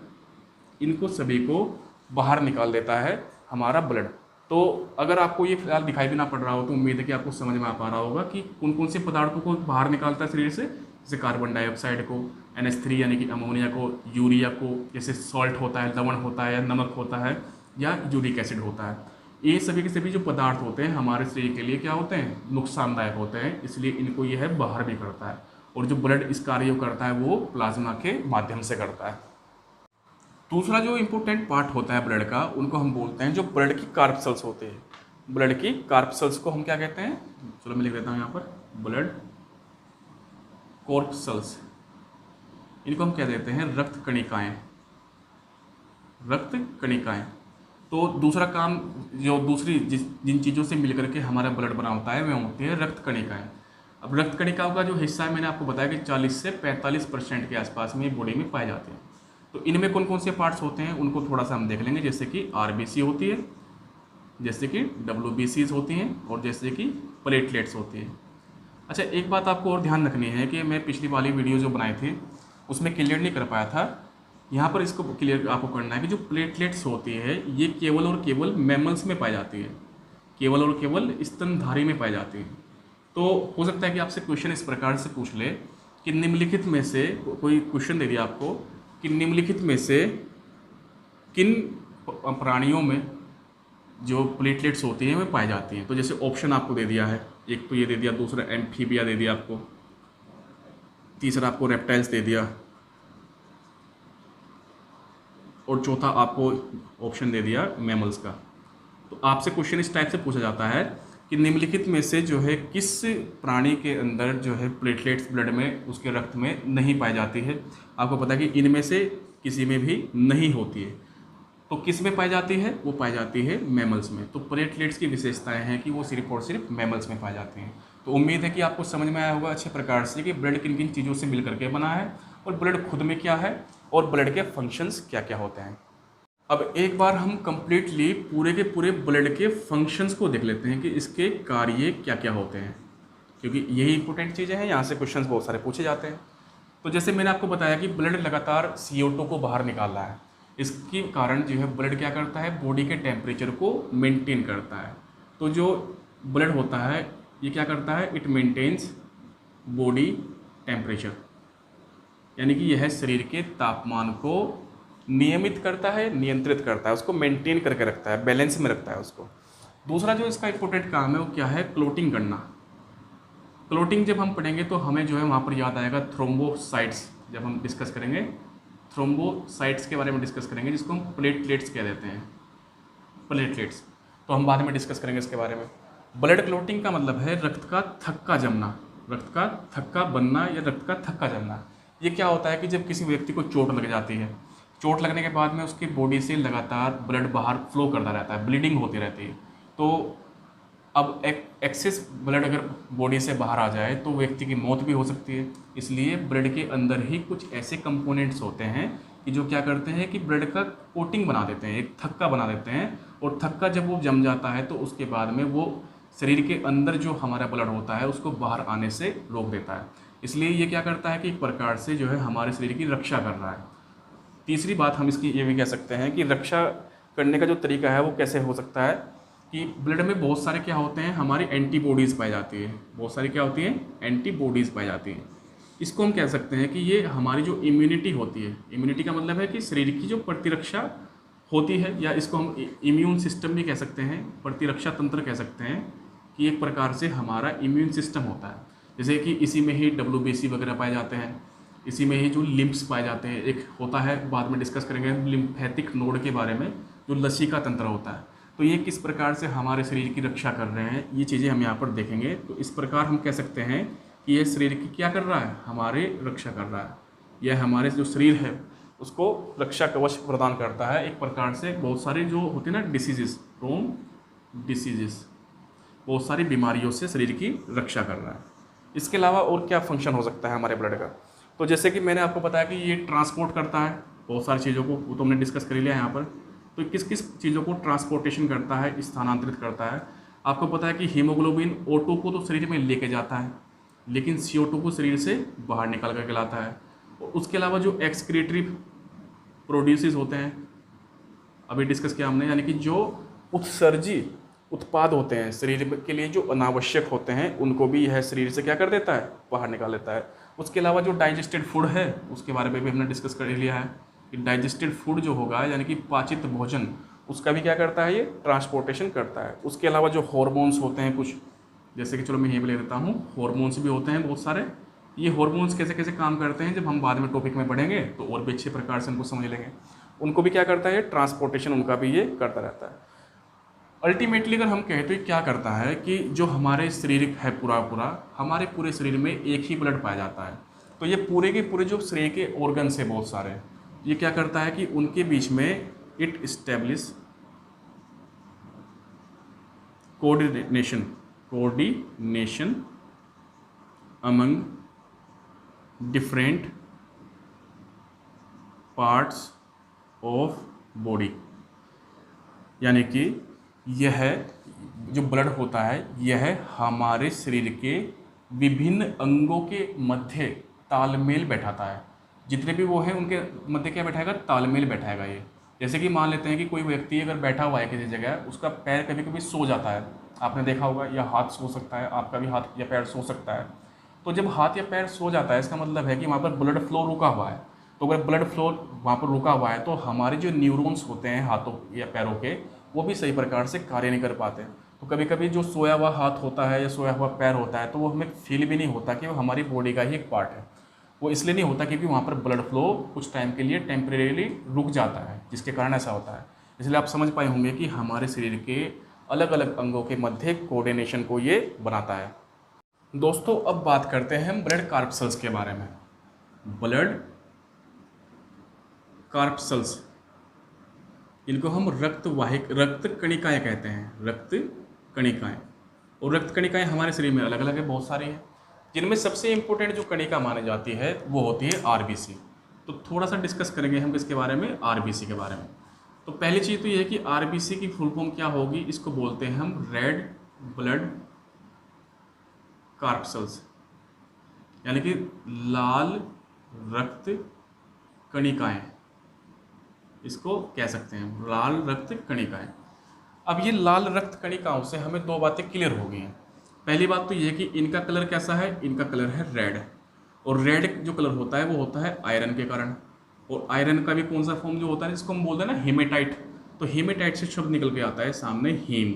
इनको सभी को बाहर निकाल देता है हमारा ब्लड। तो अगर आपको ये फिलहाल दिखाई भी ना पड़ रहा हो तो उम्मीद है कि आपको समझ में आ पा रहा होगा कि कौन कौन से पदार्थों को बाहर निकालता है शरीर से। जैसे कार्बन डाइऑक्साइड को, NH3 यानी कि अमोनिया को, यूरिया को, जैसे सॉल्ट होता है, लवण होता है या नमक होता है, या यूरिक एसिड होता है। ये सभी के सभी जो पदार्थ होते हैं हमारे शरीर के लिए क्या होते हैं, नुकसानदायक होते हैं, इसलिए इनको यह है बाहर भी करता है। और जो ब्लड इस कार्य करता है वो प्लाज्मा के माध्यम से करता है। दूसरा जो इम्पोर्टेंट पार्ट होता है ब्लड का, उनको हम बोलते हैं जो ब्लड की कार्पसेल्स होते हैं। ब्लड की कार्पसेल्स को हम क्या कहते हैं, चलो मैं लिख देता हूँ यहाँ पर, ब्लड कॉर्पसेल्स। इनको हम क्या देते हैं, रक्त कणिकाएं, रक्त कणिकाएं। तो दूसरा काम जो दूसरी जिन चीज़ों से मिलकर के हमारा ब्लड बना होता है वे होती है रक्त कणिकाएं। अब रक्त कणिकाओं का जो हिस्सा है मैंने आपको बताया कि 40 से 45% के आसपास में बॉडी में पाए जाते हैं। तो इनमें कौन कौन से पार्ट्स होते हैं उनको थोड़ा सा हम देख लेंगे। जैसे कि RBC होती है, जैसे कि WBCs होती हैं, और जैसे कि प्लेटलेट्स होती हैं। अच्छा, एक बात आपको और ध्यान रखनी है कि मैं पिछली वाली वीडियो जो बनाई थी उसमें क्लियर नहीं कर पाया था, यहाँ पर इसको क्लियर आपको करना है कि जो प्लेटलेट्स होती है ये केवल और केवल मैमल्स में पाई जाती है, केवल और केवल स्तनधारी में पाई जाती है। तो हो सकता है कि आपसे क्वेश्चन इस प्रकार से पूछ ले कि निम्नलिखित में से, कोई क्वेश्चन दे दिया आपको कि निम्नलिखित में से किन प्राणियों में जो प्लेटलेट्स होती हैं वे पाई जाती हैं। तो जैसे ऑप्शन आपको दे दिया है, एक तो ये दे दिया, दूसरा एम्फीबिया दे दिया आपको, तीसरा आपको रेप्टाइल्स दे दिया, और चौथा आपको ऑप्शन दे दिया मैमल्स का। तो आपसे क्वेश्चन इस टाइप से पूछा जाता है कि निम्नलिखित में से जो है किस प्राणी के अंदर जो है प्लेटलेट्स ब्लड में, उसके रक्त में नहीं पाई जाती है। आपको पता है कि इनमें से किसी में भी नहीं होती है। तो किस में पाई जाती है? वो पाई जाती है मैमल्स में। तो प्लेटलेट्स की विशेषताएं हैं कि वो सिर्फ और सिर्फ मैमल्स में पाई जाती हैं। तो उम्मीद है कि आपको समझ में आया होगा अच्छे प्रकार से कि ब्लड किन किन चीज़ों से मिल करके बना है और ब्लड खुद में क्या है और ब्लड के फंक्शंस क्या क्या होते हैं। अब एक बार हम कंप्लीटली पूरे के पूरे ब्लड के फंक्शंस को देख लेते हैं कि इसके कार्य क्या क्या होते हैं, क्योंकि यही इंपॉर्टेंट चीज़ें हैं, यहाँ से क्वेश्चंस बहुत सारे पूछे जाते हैं। तो जैसे मैंने आपको बताया कि ब्लड लगातार CO2 को बाहर निकाल रहा है, इसके कारण जो है ब्लड क्या करता है, बॉडी के टेम्परेचर को मेंटेन करता है। तो जो ब्लड होता है ये क्या करता है, इट मेंटेन्स बॉडी टेम्परेचर, यानी कि यह शरीर के तापमान को नियमित करता है, नियंत्रित करता है, उसको मेंटेन करके रखता है, बैलेंस में रखता है उसको। दूसरा जो इसका इंपॉर्टेंट काम है वो क्या है, क्लोटिंग करना। क्लोटिंग जब हम पढ़ेंगे तो हमें जो है वहाँ पर याद आएगा थ्रोम्बोसाइट्स। जब हम डिस्कस करेंगे थ्रोम्बोसाइट्स के बारे में डिस्कस करेंगे, जिसको हम प्लेटलेट्स कह देते हैं, प्लेटलेट्स, तो हम बाद में डिस्कस करेंगे इसके बारे में। ब्लड क्लोटिंग का मतलब है रक्त का थक्का जमना, रक्त का थक्का बनना या रक्त का थक्का जमना। ये क्या होता है कि जब किसी व्यक्ति को चोट लग जाती है, चोट लगने के बाद में उसकी बॉडी से लगातार ब्लड बाहर फ्लो करता रहता है, ब्लीडिंग होती रहती है। तो अब एक्सेस ब्लड अगर बॉडी से बाहर आ जाए तो व्यक्ति की मौत भी हो सकती है। इसलिए ब्लड के अंदर ही कुछ ऐसे कंपोनेंट्स होते हैं कि जो क्या करते हैं कि ब्लड का कोटिंग बना देते हैं, एक थक्का बना देते हैं। और थक्का जब वो जम जाता है तो उसके बाद में वो शरीर के अंदर जो हमारा ब्लड होता है उसको बाहर आने से रोक देता है। इसलिए ये क्या करता है कि एक प्रकार से जो है हमारे शरीर की रक्षा कर रहा है। तीसरी बात हम इसकी ये भी कह सकते हैं कि रक्षा करने का जो तरीका है वो कैसे हो सकता है कि ब्लड में बहुत सारे क्या होते हैं, हमारी एंटीबॉडीज़ पाई जाती है, बहुत सारी क्या होती हैं, एंटीबॉडीज़ पाई जाती हैं। इसको हम कह सकते हैं कि ये हमारी जो इम्यूनिटी होती है, इम्यूनिटी का मतलब है कि शरीर की जो प्रतिरक्षा होती है, या इसको हम इम्यून सिस्टम भी कह सकते हैं, प्रतिरक्षा तंत्र कह सकते हैं, कि एक प्रकार से हमारा इम्यून सिस्टम होता है। जैसे कि इसी में ही WBC वगैरह पाए जाते हैं, इसी में ही जो लिम्फ्स पाए जाते हैं, एक होता है, बाद में डिस्कस करेंगे लिम्फेटिक नोड के बारे में, जो लसीका तंत्र होता है। तो ये किस प्रकार से हमारे शरीर की रक्षा कर रहे हैं, ये चीज़ें हम यहाँ पर देखेंगे। तो इस प्रकार हम कह सकते हैं कि ये शरीर की क्या कर रहा है, हमारे रक्षा कर रहा है। यह हमारे जो शरीर है उसको रक्षा कवच प्रदान करता है। एक प्रकार से बहुत सारी जो होती है ना डिसीजेस, डिसीजेस, बहुत सारी बीमारियों से शरीर की रक्षा कर रहा है। इसके अलावा और क्या फंक्शन हो सकता है हमारे ब्लड का? तो जैसे कि मैंने आपको बताया कि ये ट्रांसपोर्ट करता है बहुत सारी चीज़ों को, वो तो हमने डिस्कस कर लिया यहाँ पर। तो किस किस चीज़ों को ट्रांसपोर्टेशन करता है, स्थानांतरित करता है? आपको पता है कि हीमोग्लोबिन O2 को तो शरीर में लेके जाता है, लेकिन CO2 को शरीर से बाहर निकाल करके लाता है। और उसके अलावा जो एक्सक्रीटरी प्रोड्यूसेस होते हैं, अभी डिस्कस किया हमने, यानी कि जो उत्सर्जी उत्पाद होते हैं शरीर के लिए जो अनावश्यक होते हैं, उनको भी यह शरीर से क्या कर देता है, बाहर निकाल देता है। उसके अलावा जो डाइजेस्टेड फूड है उसके बारे में भी हमने डिस्कस कर लिया है कि डाइजेस्टेड फूड जो होगा, यानी कि पाचित भोजन, उसका भी क्या करता है, ये ट्रांसपोर्टेशन करता है। उसके अलावा जो हॉर्मोन्स होते हैं कुछ, जैसे कि चलो मैं ये भी ले लेता हूँ, हॉर्मोन्स भी होते हैं बहुत सारे। ये हॉर्मोन्स कैसे कैसे काम करते हैं जब हम बाद में टॉपिक में पढ़ेंगे तो और भी अच्छे प्रकार से उनको समझ लेंगे। उनको भी क्या करता है, ट्रांसपोर्टेशन उनका भी ये करता रहता है। अल्टीमेटली अगर हम कहें तो ये क्या करता है कि जो हमारे शरीर है पूरा हमारे पूरे शरीर में एक ही ब्लड पाया जाता है। तो ये पूरे के पूरे जो शरीर के ऑर्गन्स है बहुत सारे, ये क्या करता है कि उनके बीच में it establish coordination among different parts of body, यानी कि यह जो ब्लड होता है यह हमारे शरीर के विभिन्न अंगों के मध्य तालमेल बैठाता है। जितने भी वो हैं उनके मध्य क्या बैठाएगा, तालमेल बैठाएगा ये। जैसे कि मान लेते हैं कि कोई व्यक्ति अगर बैठा हुआ है किसी जगह, उसका पैर कभी कभी सो जाता है, आपने देखा होगा, या हाथ सो सकता है, आपका भी हाथ या पैर सो सकता है। तो जब हाथ या पैर सो जाता है इसका मतलब है कि वहाँ पर ब्लड फ्लो रुका हुआ है। तो अगर ब्लड फ्लो वहाँ पर रुका हुआ है तो हमारे जो न्यूरॉन्स होते हैं हाथों या पैरों के, वो भी सही प्रकार से कार्य नहीं कर पाते। तो कभी कभी जो सोया हुआ हाथ होता है या सोया हुआ पैर होता है तो वो हमें फील भी नहीं होता कि वो हमारी बॉडी का ही एक पार्ट है। वो इसलिए नहीं होता क्योंकि वहाँ पर ब्लड फ्लो कुछ टाइम के लिए टेम्परेरीली रुक जाता है, जिसके कारण ऐसा होता है। इसलिए आप समझ पाए होंगे कि हमारे शरीर के अलग अलग अंगों के मध्य कोऑर्डिनेशन को ये बनाता है। दोस्तों अब बात करते हैं हम ब्लड कार्पसल्स के बारे में। ब्लड कार्पसल्स, इनको हम रक्त कणिकाएं कहते हैं, रक्त कणिकाएं। और रक्त कणिकाएं हमारे शरीर में अलग अलग है, बहुत सारी हैं, जिनमें सबसे इंपॉर्टेंट जो कणिका मानी जाती है वो होती है आरबीसी। तो थोड़ा सा डिस्कस करेंगे हम किसके बारे में, आरबीसी के बारे में। तो पहली चीज़ तो ये है कि आरबीसी की फुल फॉर्म क्या होगी, इसको बोलते हैं हम रेड ब्लड कार्पसल्स, यानी कि लाल रक्त कणिकाएं, इसको कह सकते हैं लाल रक्त कणिकाएं। अब ये लाल रक्त कणिकाओं से हमें दो बातें क्लियर हो गई हैं। पहली बात तो ये है कि इनका कलर कैसा है, इनका कलर है रेड, और रेड जो कलर होता है वो होता है आयरन के कारण। और आयरन का भी कौन सा फॉर्म जो होता है जिसको हम बोलते हैं ना हेमेटाइट, तो हेमेटाइट से शब्द निकल के आता है सामने हीम,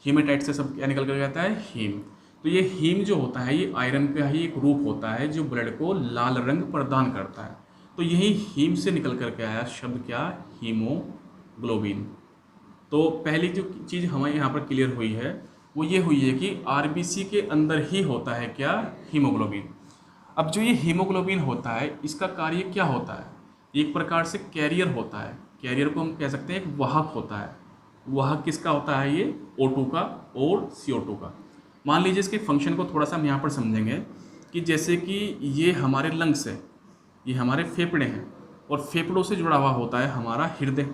हेमेटाइट से शब्द क्या निकल के आता है, हीम। तो ये हीम जो होता है ये आयरन का ही एक रूप होता है जो ब्लड को लाल रंग प्रदान करता है। तो यही हीम से निकल करके आया शब्द क्या, हीमोग्लोबिन। तो पहली जो चीज़ हमें यहाँ पर क्लियर हुई है वो ये हुई है कि आरबीसी के अंदर ही होता है क्या, हीमोग्लोबिन। अब जो ये हीमोग्लोबिन होता है इसका कार्य क्या होता है, एक प्रकार से कैरियर होता है। कैरियर को हम कह सकते हैं एक वाहक होता है। वाहक किसका होता है, ये O2 का और CO2 का। मान लीजिए इसके फंक्शन को थोड़ा सा हम यहाँ पर समझेंगे कि जैसे कि ये हमारे लंग्स है, ये हमारे फेफड़े हैं, और फेफड़ों से जुड़ा हुआ होता है हमारा हृदय।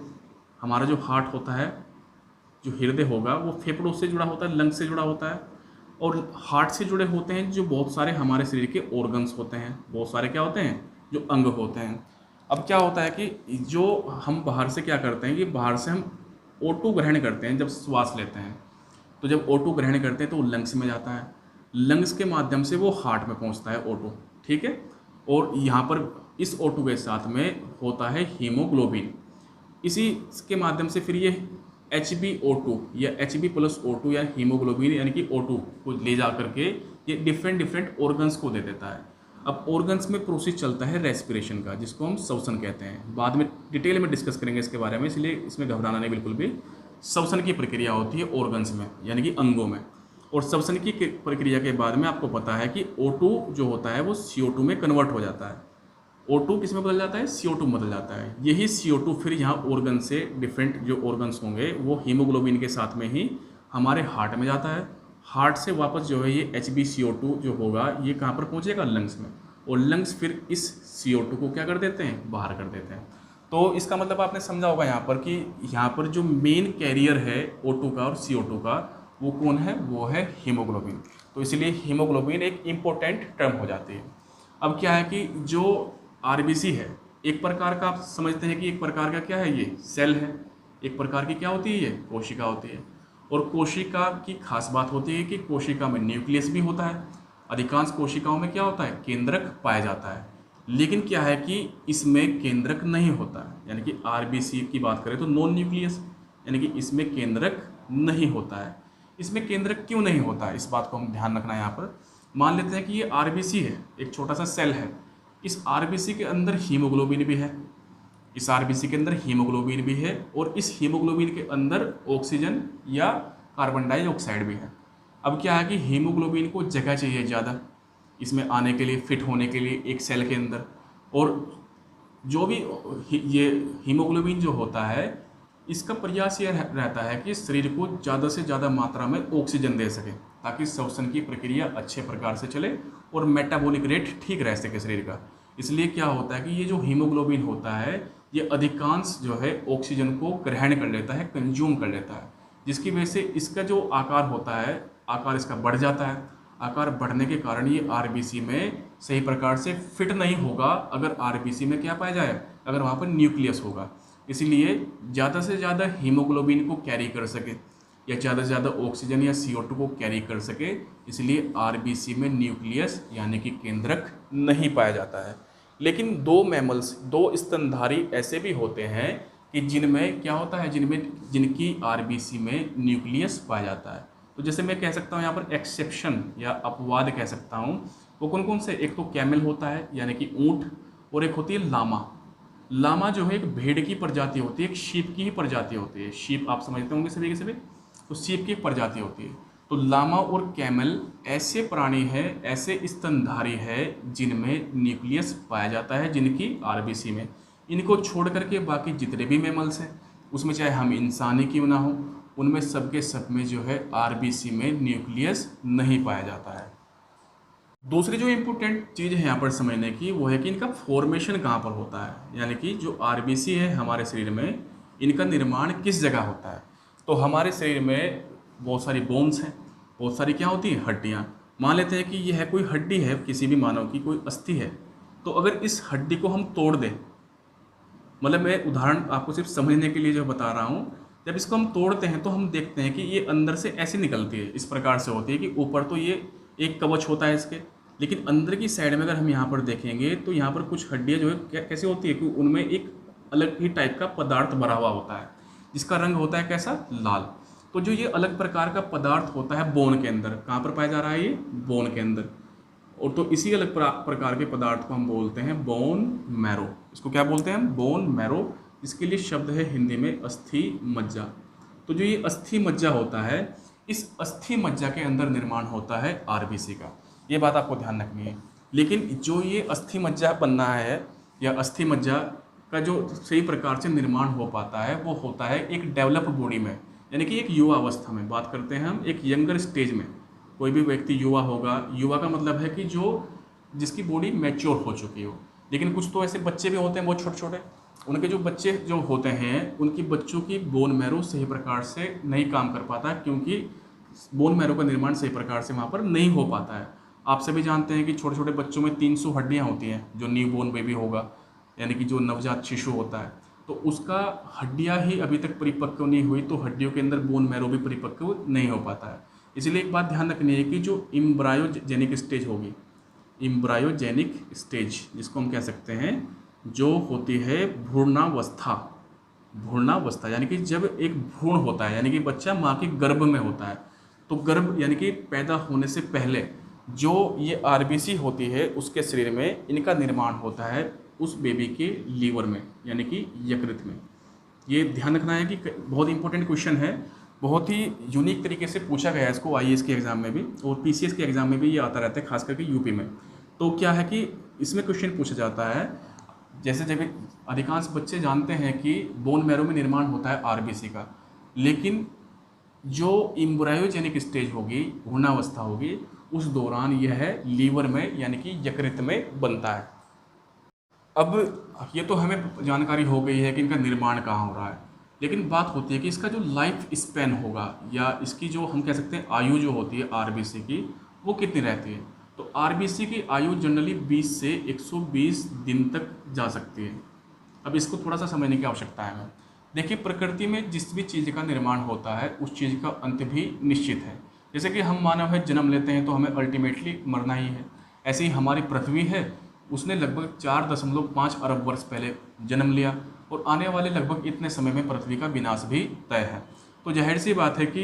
हमारा जो हार्ट होता है, जो हृदय होगा वो फेफड़ों से जुड़ा होता है, लंग्स से जुड़ा होता है। और हार्ट से जुड़े होते हैं जो बहुत सारे हमारे शरीर के ऑर्गन्स होते हैं, बहुत सारे क्या होते हैं, जो अंग होते हैं। अब क्या होता है कि जो हम बाहर से क्या करते हैं कि बाहर से हम O2 ग्रहण करते हैं जब श्वास लेते हैं, तो जब O2 ग्रहण करते हैं तो वो लंग्स में जाता है, लंग्स के माध्यम से वो हार्ट में पहुंचता है O2, ठीक है। और यहाँ पर इस O2 के साथ में होता है हीमोग्लोबिन, इसी के माध्यम से फिर ये HbO2 या Hb+O2 या हीमोग्लोबिन यानी कि O2 को ले जा करके ये डिफरेंट ऑर्गन्स को दे देता है। अब ऑर्गन्स में प्रोसेस चलता है रेस्पिरेशन का, जिसको हम श्वसन कहते हैं। बाद में डिटेल में डिस्कस करेंगे इसके बारे में, इसलिए इसमें घबराना नहीं बिल्कुल भी। श्वसन की प्रक्रिया होती है ऑर्गन्स में यानी कि अंगों में, और श्वसन की प्रक्रिया के बाद में आपको पता है कि O2 जो होता है वो CO2 में कन्वर्ट हो जाता है। O2 किस में बदल जाता है, CO2 में बदल जाता है। यही CO2 फिर यहाँ ऑर्गन से डिफरेंट जो ऑर्गन्स होंगे वो हीमोग्लोबिन के साथ में ही हमारे हार्ट में जाता है। हार्ट से वापस जो है ये HbCO2 जो होगा ये कहाँ पर पहुँचेगा, लंग्स में, और लंग्स फिर इस CO2 को क्या कर देते हैं, बाहर कर देते हैं। तो इसका मतलब आपने समझा होगा यहाँ पर कि यहाँ पर जो मेन कैरियर है O2 का और CO2 का वो कौन है, वो है हीमोग्लोबिन। तो इसलिए हीमोग्लोबिन एक इम्पोर्टेंट टर्म हो जाती है। अब क्या है कि जो आरबीसी है एक प्रकार का, आप समझते हैं कि एक प्रकार का क्या है, ये सेल है। एक प्रकार की क्या होती है, ये कोशिका होती है। और कोशिका की खास बात होती है कि कोशिका में न्यूक्लियस भी होता है। अधिकांश कोशिकाओं में क्या होता है, केंद्रक पाया जाता है। लेकिन क्या है कि इसमें केंद्रक नहीं होता है, यानी कि आरबीसी की बात करें तो नॉन न्यूक्लियस, यानी कि इसमें केंद्रक नहीं होता है। इसमें केंद्रक क्यों नहीं होता है, इस बात को हम ध्यान रखना है यहाँ पर। मान लेते हैं कि ये आरबीसी है, एक छोटा सा सेल है, इस आरबीसी के अंदर हीमोग्लोबिन भी है, इस आरबीसी के अंदर हीमोग्लोबिन भी है, और इस हीमोग्लोबिन के अंदर ऑक्सीजन या कार्बन डाइऑक्साइड भी है। अब क्या है कि हीमोग्लोबिन को जगह चाहिए ज़्यादा इसमें आने के लिए, फिट होने के लिए एक सेल के अंदर। और जो भी ये हीमोग्लोबिन जो होता है इसका प्रयास ये रहता है कि शरीर को ज़्यादा से ज़्यादा मात्रा में ऑक्सीजन दे सके, ताकि श्वसन की प्रक्रिया अच्छे प्रकार से चले और मेटाबॉलिक रेट ठीक रह सके शरीर का। इसलिए क्या होता है कि ये जो हीमोग्लोबिन होता है ये अधिकांश जो है ऑक्सीजन को ग्रहण कर लेता है, कंज्यूम कर लेता है, जिसकी वजह से इसका जो आकार होता है, आकार इसका बढ़ जाता है। आकार बढ़ने के कारण ये आरबीसी में सही प्रकार से फिट नहीं होगा अगर आरबीसी में क्या पाया जाए, अगर वहाँ पर न्यूक्लियस होगा। इसीलिए ज़्यादा से ज़्यादा हीमोग्लोबिन को कैरी कर सके या ज़्यादा से ज़्यादा ऑक्सीजन या CO2 को कैरी कर सके, इसलिए आरबीसी में न्यूक्लियस यानी कि केंद्रक नहीं पाया जाता है। लेकिन दो मैमल्स, दो स्तनधारी ऐसे भी होते हैं कि जिनमें क्या होता है, जिनकी आरबीसी में न्यूक्लियस पाया जाता है। तो जैसे मैं कह सकता हूँ यहाँ पर एक्सेप्शन या अपवाद कह सकता हूँ, वो कौन कौन से, एक तो कैमल होता है यानी कि ऊँट, और एक होती है लामा। लामा जो है एक भेड़ की प्रजाति होती है, एक शीप की ही प्रजाति होती है। शीप आप समझते होंगे सभी के सभी, तो शीप की एक प्रजाति होती है। तो लामा और कैमल ऐसे प्राणी है, ऐसे स्तनधारी है जिनमें न्यूक्लियस पाया जाता है, जिनकी आरबीसी में। इनको छोड़ करके बाकी जितने भी मैमल्स हैं, उसमें चाहे हम इंसान ही क्यों ना हो, उनमें सबके सब में जो है आरबीसी में न्यूक्लियस नहीं पाया जाता है। दूसरी जो इम्पोर्टेंट चीज़ है यहाँ पर समझने की, वो है कि इनका फॉर्मेशन कहाँ पर होता है, यानी कि जो आरबीसी है हमारे शरीर में, इनका निर्माण किस जगह होता है। तो हमारे शरीर में बहुत सारी बोन्स हैं, बहुत सारी क्या होती हैं, हड्डियाँ। मान लेते हैं कि यह है कोई हड्डी है, किसी भी मानव की कोई अस्थि है, तो अगर इस हड्डी को हम तोड़ दें, मतलब मैं उदाहरण आपको सिर्फ समझने के लिए जो बता रहा हूँ, जब इसको हम तोड़ते हैं तो हम देखते हैं कि ये अंदर से ऐसे निकलती है, इस प्रकार से होती है कि ऊपर तो ये एक कवच होता है इसके, लेकिन अंदर की साइड में अगर हम यहाँ पर देखेंगे तो यहाँ पर कुछ हड्डियाँ जो है कैसे होती है कि उनमें एक अलग ही टाइप का पदार्थ भरा हुआ होता है, जिसका रंग होता है कैसा, लाल। तो जो ये अलग प्रकार का पदार्थ होता है बोन के अंदर, कहाँ पर पाया जा रहा है, ये बोन के अंदर। और तो इसी अलग प्रकार के पदार्थ को हम बोलते हैं बोन मैरो। इसको क्या बोलते हैं, बोन मैरो। इसके लिए शब्द है हिंदी में अस्थि मज्जा। तो जो ये अस्थि मज्जा होता है, इस अस्थि मज्जा के अंदर निर्माण होता है आरबीसी का, ये बात आपको ध्यान रखनी है। लेकिन जो ये अस्थि मज्जा बनना है, या अस्थि मज्जा का जो सही प्रकार से निर्माण हो पाता है, वो होता है एक डेवलप बॉडी में, यानी कि एक युवा अवस्था में। बात करते हैं हम एक यंगर स्टेज में, कोई भी व्यक्ति युवा होगा, युवा का मतलब है कि जो जिसकी बॉडी मैच्योर हो चुकी हो। लेकिन कुछ तो ऐसे बच्चे भी होते हैं बहुत छोटे छोटे, उनके जो बच्चे जो होते हैं, उनकी बच्चों की बोन मैरो सही प्रकार से नहीं काम कर पाता, क्योंकि बोन मैरो का निर्माण सही प्रकार से वहाँ पर नहीं हो पाता है। आप सभी जानते हैं कि छोटे छोटे बच्चों में 300 हड्डियाँ होती हैं, जो न्यू बोर्न बेबी होगा, यानी कि जो नवजात शिशु होता है, तो उसका हड्डियाँ ही अभी तक परिपक्व नहीं हुई, तो हड्डियों के अंदर बोन मैरो भी परिपक्व नहीं हो पाता है। इसलिए एक बात ध्यान रखनी है कि जो एम्ब्रायोजेनिक स्टेज होगी, एम्ब्रायोजेनिक स्टेज जिसको हम कह सकते हैं, जो होती है भ्रूणावस्था। भ्रूणावस्था यानी कि जब एक भ्रूण होता है, यानी कि बच्चा माँ के गर्भ में होता है, तो गर्भ यानी कि पैदा होने से पहले जो ये आरबीसी होती है, उसके शरीर में इनका निर्माण होता है उस बेबी के लीवर में, यानी कि यकृत में। ये ध्यान रखना है कि बहुत इंपॉर्टेंट क्वेश्चन है, बहुत ही यूनिक तरीके से पूछा गया है इसको आईएएस के एग्ज़ाम में भी, और पीसीएस के एग्ज़ाम में भी ये आता रहता है, खास करके यूपी में। तो क्या है कि इसमें क्वेश्चन पूछा जाता है, जैसे जब अधिकांश बच्चे जानते हैं कि बोन मैरो में निर्माण होता है आरबीसी का, लेकिन जो एम्ब्रायोजेनिक स्टेज होगी, भ्रूणावस्था होगी, उस दौरान यह लीवर में यानी कि यकृत में बनता है। अब ये तो हमें जानकारी हो गई है कि इनका निर्माण कहाँ हो रहा है, लेकिन बात होती है कि इसका जो लाइफ स्पैन होगा, या इसकी जो हम कह सकते हैं आयु जो होती है आरबीसी की, वो कितनी रहती है। तो आरबीसी की आयु जनरली 20 से 120 दिन तक जा सकती है। अब इसको थोड़ा सा समझने की आवश्यकता है। देखिए, प्रकृति में जिस भी चीज़ का निर्माण होता है, उस चीज़ का अंत भी निश्चित है। जैसे कि हम मानव है, जन्म लेते हैं तो हमें अल्टीमेटली मरना ही है। ऐसे ही हमारी पृथ्वी है, उसने लगभग 4.5 अरब वर्ष पहले जन्म लिया, और आने वाले लगभग इतने समय में पृथ्वी का विनाश भी तय है। तो जाहिर सी बात है कि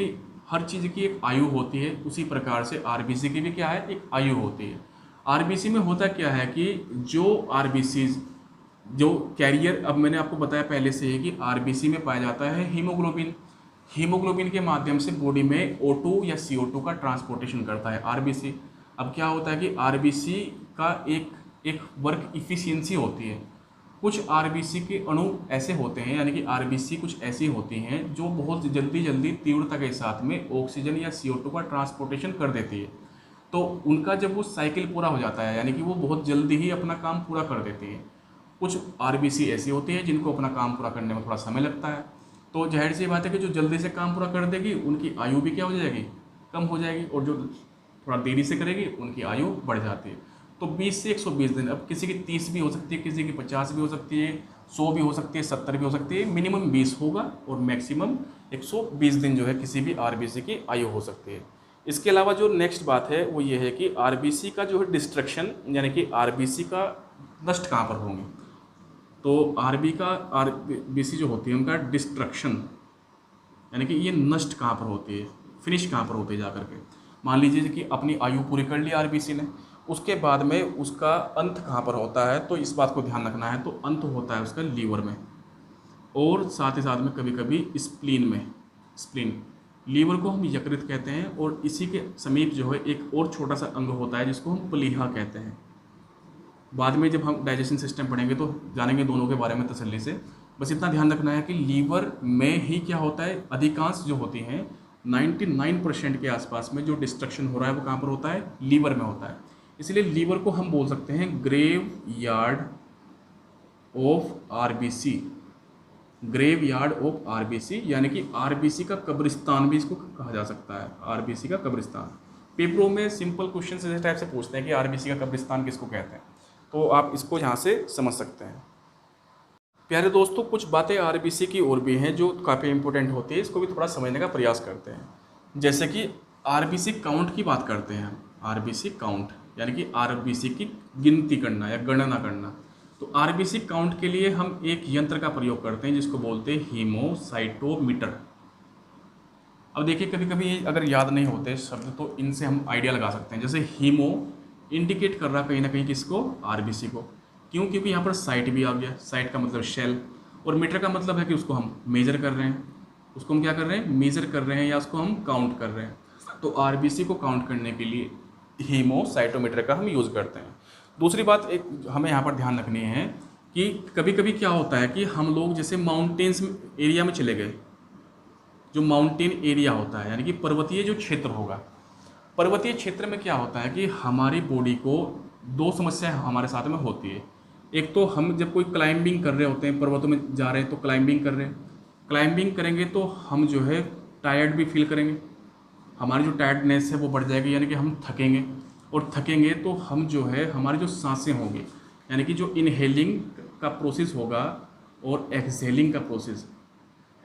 हर चीज़ की एक आयु होती है, उसी प्रकार से आरबीसी की भी क्या है, एक आयु होती है। आरबीसी में होता क्या है कि जो आरबीसी जो कैरियर, अब मैंने आपको बताया पहले से ही कि आरबीसी में पाया जाता है हीमोग्लोबिन। हीमोग्लोबिन के माध्यम से बॉडी में O2 या CO2 का ट्रांसपोर्टेशन करता है आरबीसी। अब क्या होता है कि आरबीसी का एक वर्क इफ़िशियंसी होती है। कुछ आरबीसी के अणु ऐसे होते हैं, यानी कि आरबीसी कुछ ऐसी होती हैं जो बहुत जल्दी तीव्रता के साथ में ऑक्सीजन या CO2 का ट्रांसपोर्टेशन कर देती है। तो उनका जब वो साइकिल पूरा हो जाता है, यानी कि वो बहुत जल्दी ही अपना काम पूरा कर देती है। कुछ आरबीसी ऐसी होती है जिनको अपना काम पूरा करने में थोड़ा समय लगता है। तो जाहिर सी बात है कि जो जल्दी से काम पूरा कर देगी, उनकी आयु भी क्या हो जाएगी, कम हो जाएगी, और जो थोड़ा देरी से करेगी उनकी आयु बढ़ जाती है। तो 20 से 120 दिन, अब किसी की 30 भी हो सकती है, किसी की 50 भी हो सकती है, 100 भी हो सकती है, 70 भी हो सकती है। मिनिमम 20 होगा और मैक्सिमम 120 दिन जो है किसी भी आरबीसी की आयु हो सकती है। इसके अलावा जो नेक्स्ट बात है वो ये है कि आरबीसी का जो है डिस्ट्रक्शन, यानी कि आरबीसी का नष्ट कहाँ पर होंगे। तो आरबीसी जो होती है उनका डिस्ट्रक्शन, यानी कि ये नष्ट कहाँ पर होती है, फिनिश कहाँ पर होती है जाकर के। मान लीजिए कि अपनी आयु पूरी कर ली आरबीसी ने, उसके बाद में उसका अंत कहाँ पर होता है, तो इस बात को ध्यान रखना है। तो अंत होता है उसका लीवर में, और साथ ही साथ में कभी कभी स्प्लीन में। स्प्लीन, लीवर को हम यकृत कहते हैं, और इसी के समीप जो है एक और छोटा सा अंग होता है जिसको हम प्लीहा कहते हैं। बाद में जब हम डाइजेशन सिस्टम पढ़ेंगे तो जानेंगे दोनों के बारे में तसल्ली से। बस इतना ध्यान रखना है कि लीवर में ही क्या होता है, अधिकांश जो होती हैं 99% के आसपास में जो डिस्ट्रक्शन हो रहा है वो कहाँ पर होता है, लीवर में होता है। इसलिए लीवर को हम बोल सकते हैं graveyard of RBC. Graveyard of RBC, यानी कि आरबीसी का कब्रिस्तान भी इसको कहा जा सकता है। आरबीसी का कब्रिस्तान, पेपरों में सिंपल क्वेश्चन इस टाइप से पूछते हैं कि आरबीसी का कब्रिस्तान किसको कहते हैं, तो आप इसको यहाँ से समझ सकते हैं। प्यारे दोस्तों, कुछ बातें आरबीसी की और भी हैं जो काफ़ी इंपॉर्टेंट होती है, इसको भी थोड़ा समझने का प्रयास करते हैं। जैसे कि आरबीसी काउंट की बात करते हैं। आरबीसी काउंट यानी कि आरबीसी की गिनती करना या गणना करना। तो आरबीसी काउंट के लिए हम एक यंत्र का प्रयोग करते हैं जिसको बोलते हैं हीमोसाइटोमीटर। अब देखिए, कभी कभी अगर याद नहीं होते शब्द तो इनसे हम आइडिया लगा सकते हैं। जैसे हीमो इंडिकेट कर रहा कहीं ना कहीं किसको, आरबीसी को। क्यों? क्योंकि यहाँ पर साइट भी आ गया। साइट का मतलब शेल, और मीटर का मतलब है कि उसको हम मेजर कर रहे हैं। उसको हम क्या कर रहे हैं, मेजर कर रहे हैं, या उसको हम काउंट कर रहे हैं। तो आरबीसी को काउंट करने के लिए हीमोसाइटोमीटर का हम यूज़ करते हैं। दूसरी बात एक हमें यहाँ पर ध्यान रखनी है कि कभी कभी क्या होता है कि हम लोग जैसे माउंटेन्स एरिया में चले गए। जो माउंटेन एरिया होता है यानी कि पर्वतीय जो क्षेत्र होगा, पर्वतीय क्षेत्र में क्या होता है कि हमारी बॉडी को दो समस्याएं हमारे साथ में होती है। एक तो हम जब कोई क्लाइंबिंग कर रहे होते हैं, पर्वतों में जा रहे हैं तो क्लाइंबिंग कर रहे हैं, क्लाइंबिंग करेंगे तो हम जो है टायर्ड भी फील करेंगे। हमारी जो टायर्डनेस है वो बढ़ जाएगी, यानी कि हम थकेंगे, और थकेंगे तो हम जो है हमारी जो सांसें होंगी, यानी कि जो इनहेलिंग का प्रोसेस होगा और एक्सहेलिंग का प्रोसेस,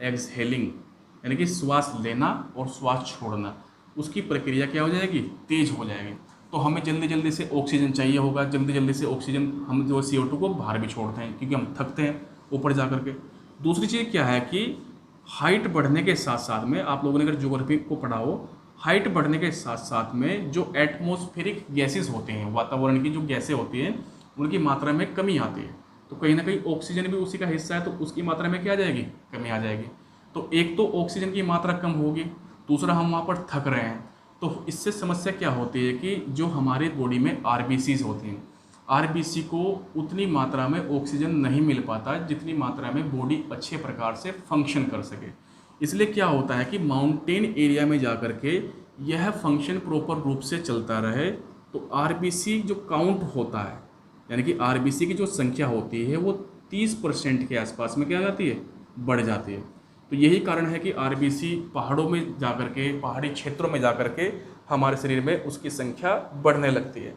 एक्सहेलिंग यानी कि श्वास लेना और श्वास छोड़ना, उसकी प्रक्रिया क्या हो जाएगी, तेज़ हो जाएगी। तो हमें जल्दी जल्दी से ऑक्सीजन चाहिए होगा, जल्दी जल्दी से ऑक्सीजन, हम जो CO2 को बाहर भी छोड़ते हैं क्योंकि हम थकते हैं ऊपर जा कर के। दूसरी चीज़ क्या है कि हाइट बढ़ने के साथ साथ में, आप लोगों ने अगर ज्योग्राफी को पढ़ा हो, हाइट बढ़ने के साथ साथ में जो एटमॉस्फेरिक गैसेस होते हैं, वातावरण की जो गैसें होती हैं, उनकी मात्रा में कमी आती है। तो कहीं ना कहीं ऑक्सीजन भी उसी का हिस्सा है, तो उसकी मात्रा में क्या आ जाएगी, कमी आ जाएगी। तो एक तो ऑक्सीजन की मात्रा कम होगी, दूसरा हम वहाँ पर थक रहे हैं। तो इससे समस्या क्या होती है कि जो हमारे बॉडी में आरबीसीज होती हैं, आरबीसी को उतनी मात्रा में ऑक्सीजन नहीं मिल पाता जितनी मात्रा में बॉडी अच्छे प्रकार से फंक्शन कर सके। इसलिए क्या होता है कि माउंटेन एरिया में जा कर के यह फंक्शन प्रॉपर रूप से चलता रहे, तो आरबीसी जो काउंट होता है, यानी कि आरबीसी की जो संख्या होती है वो 30% के आसपास में क्या आ जाती है, बढ़ जाती है। तो यही कारण है कि आरबीसी पहाड़ों में जाकर के, पहाड़ी क्षेत्रों में जाकर के हमारे शरीर में उसकी संख्या बढ़ने लगती है।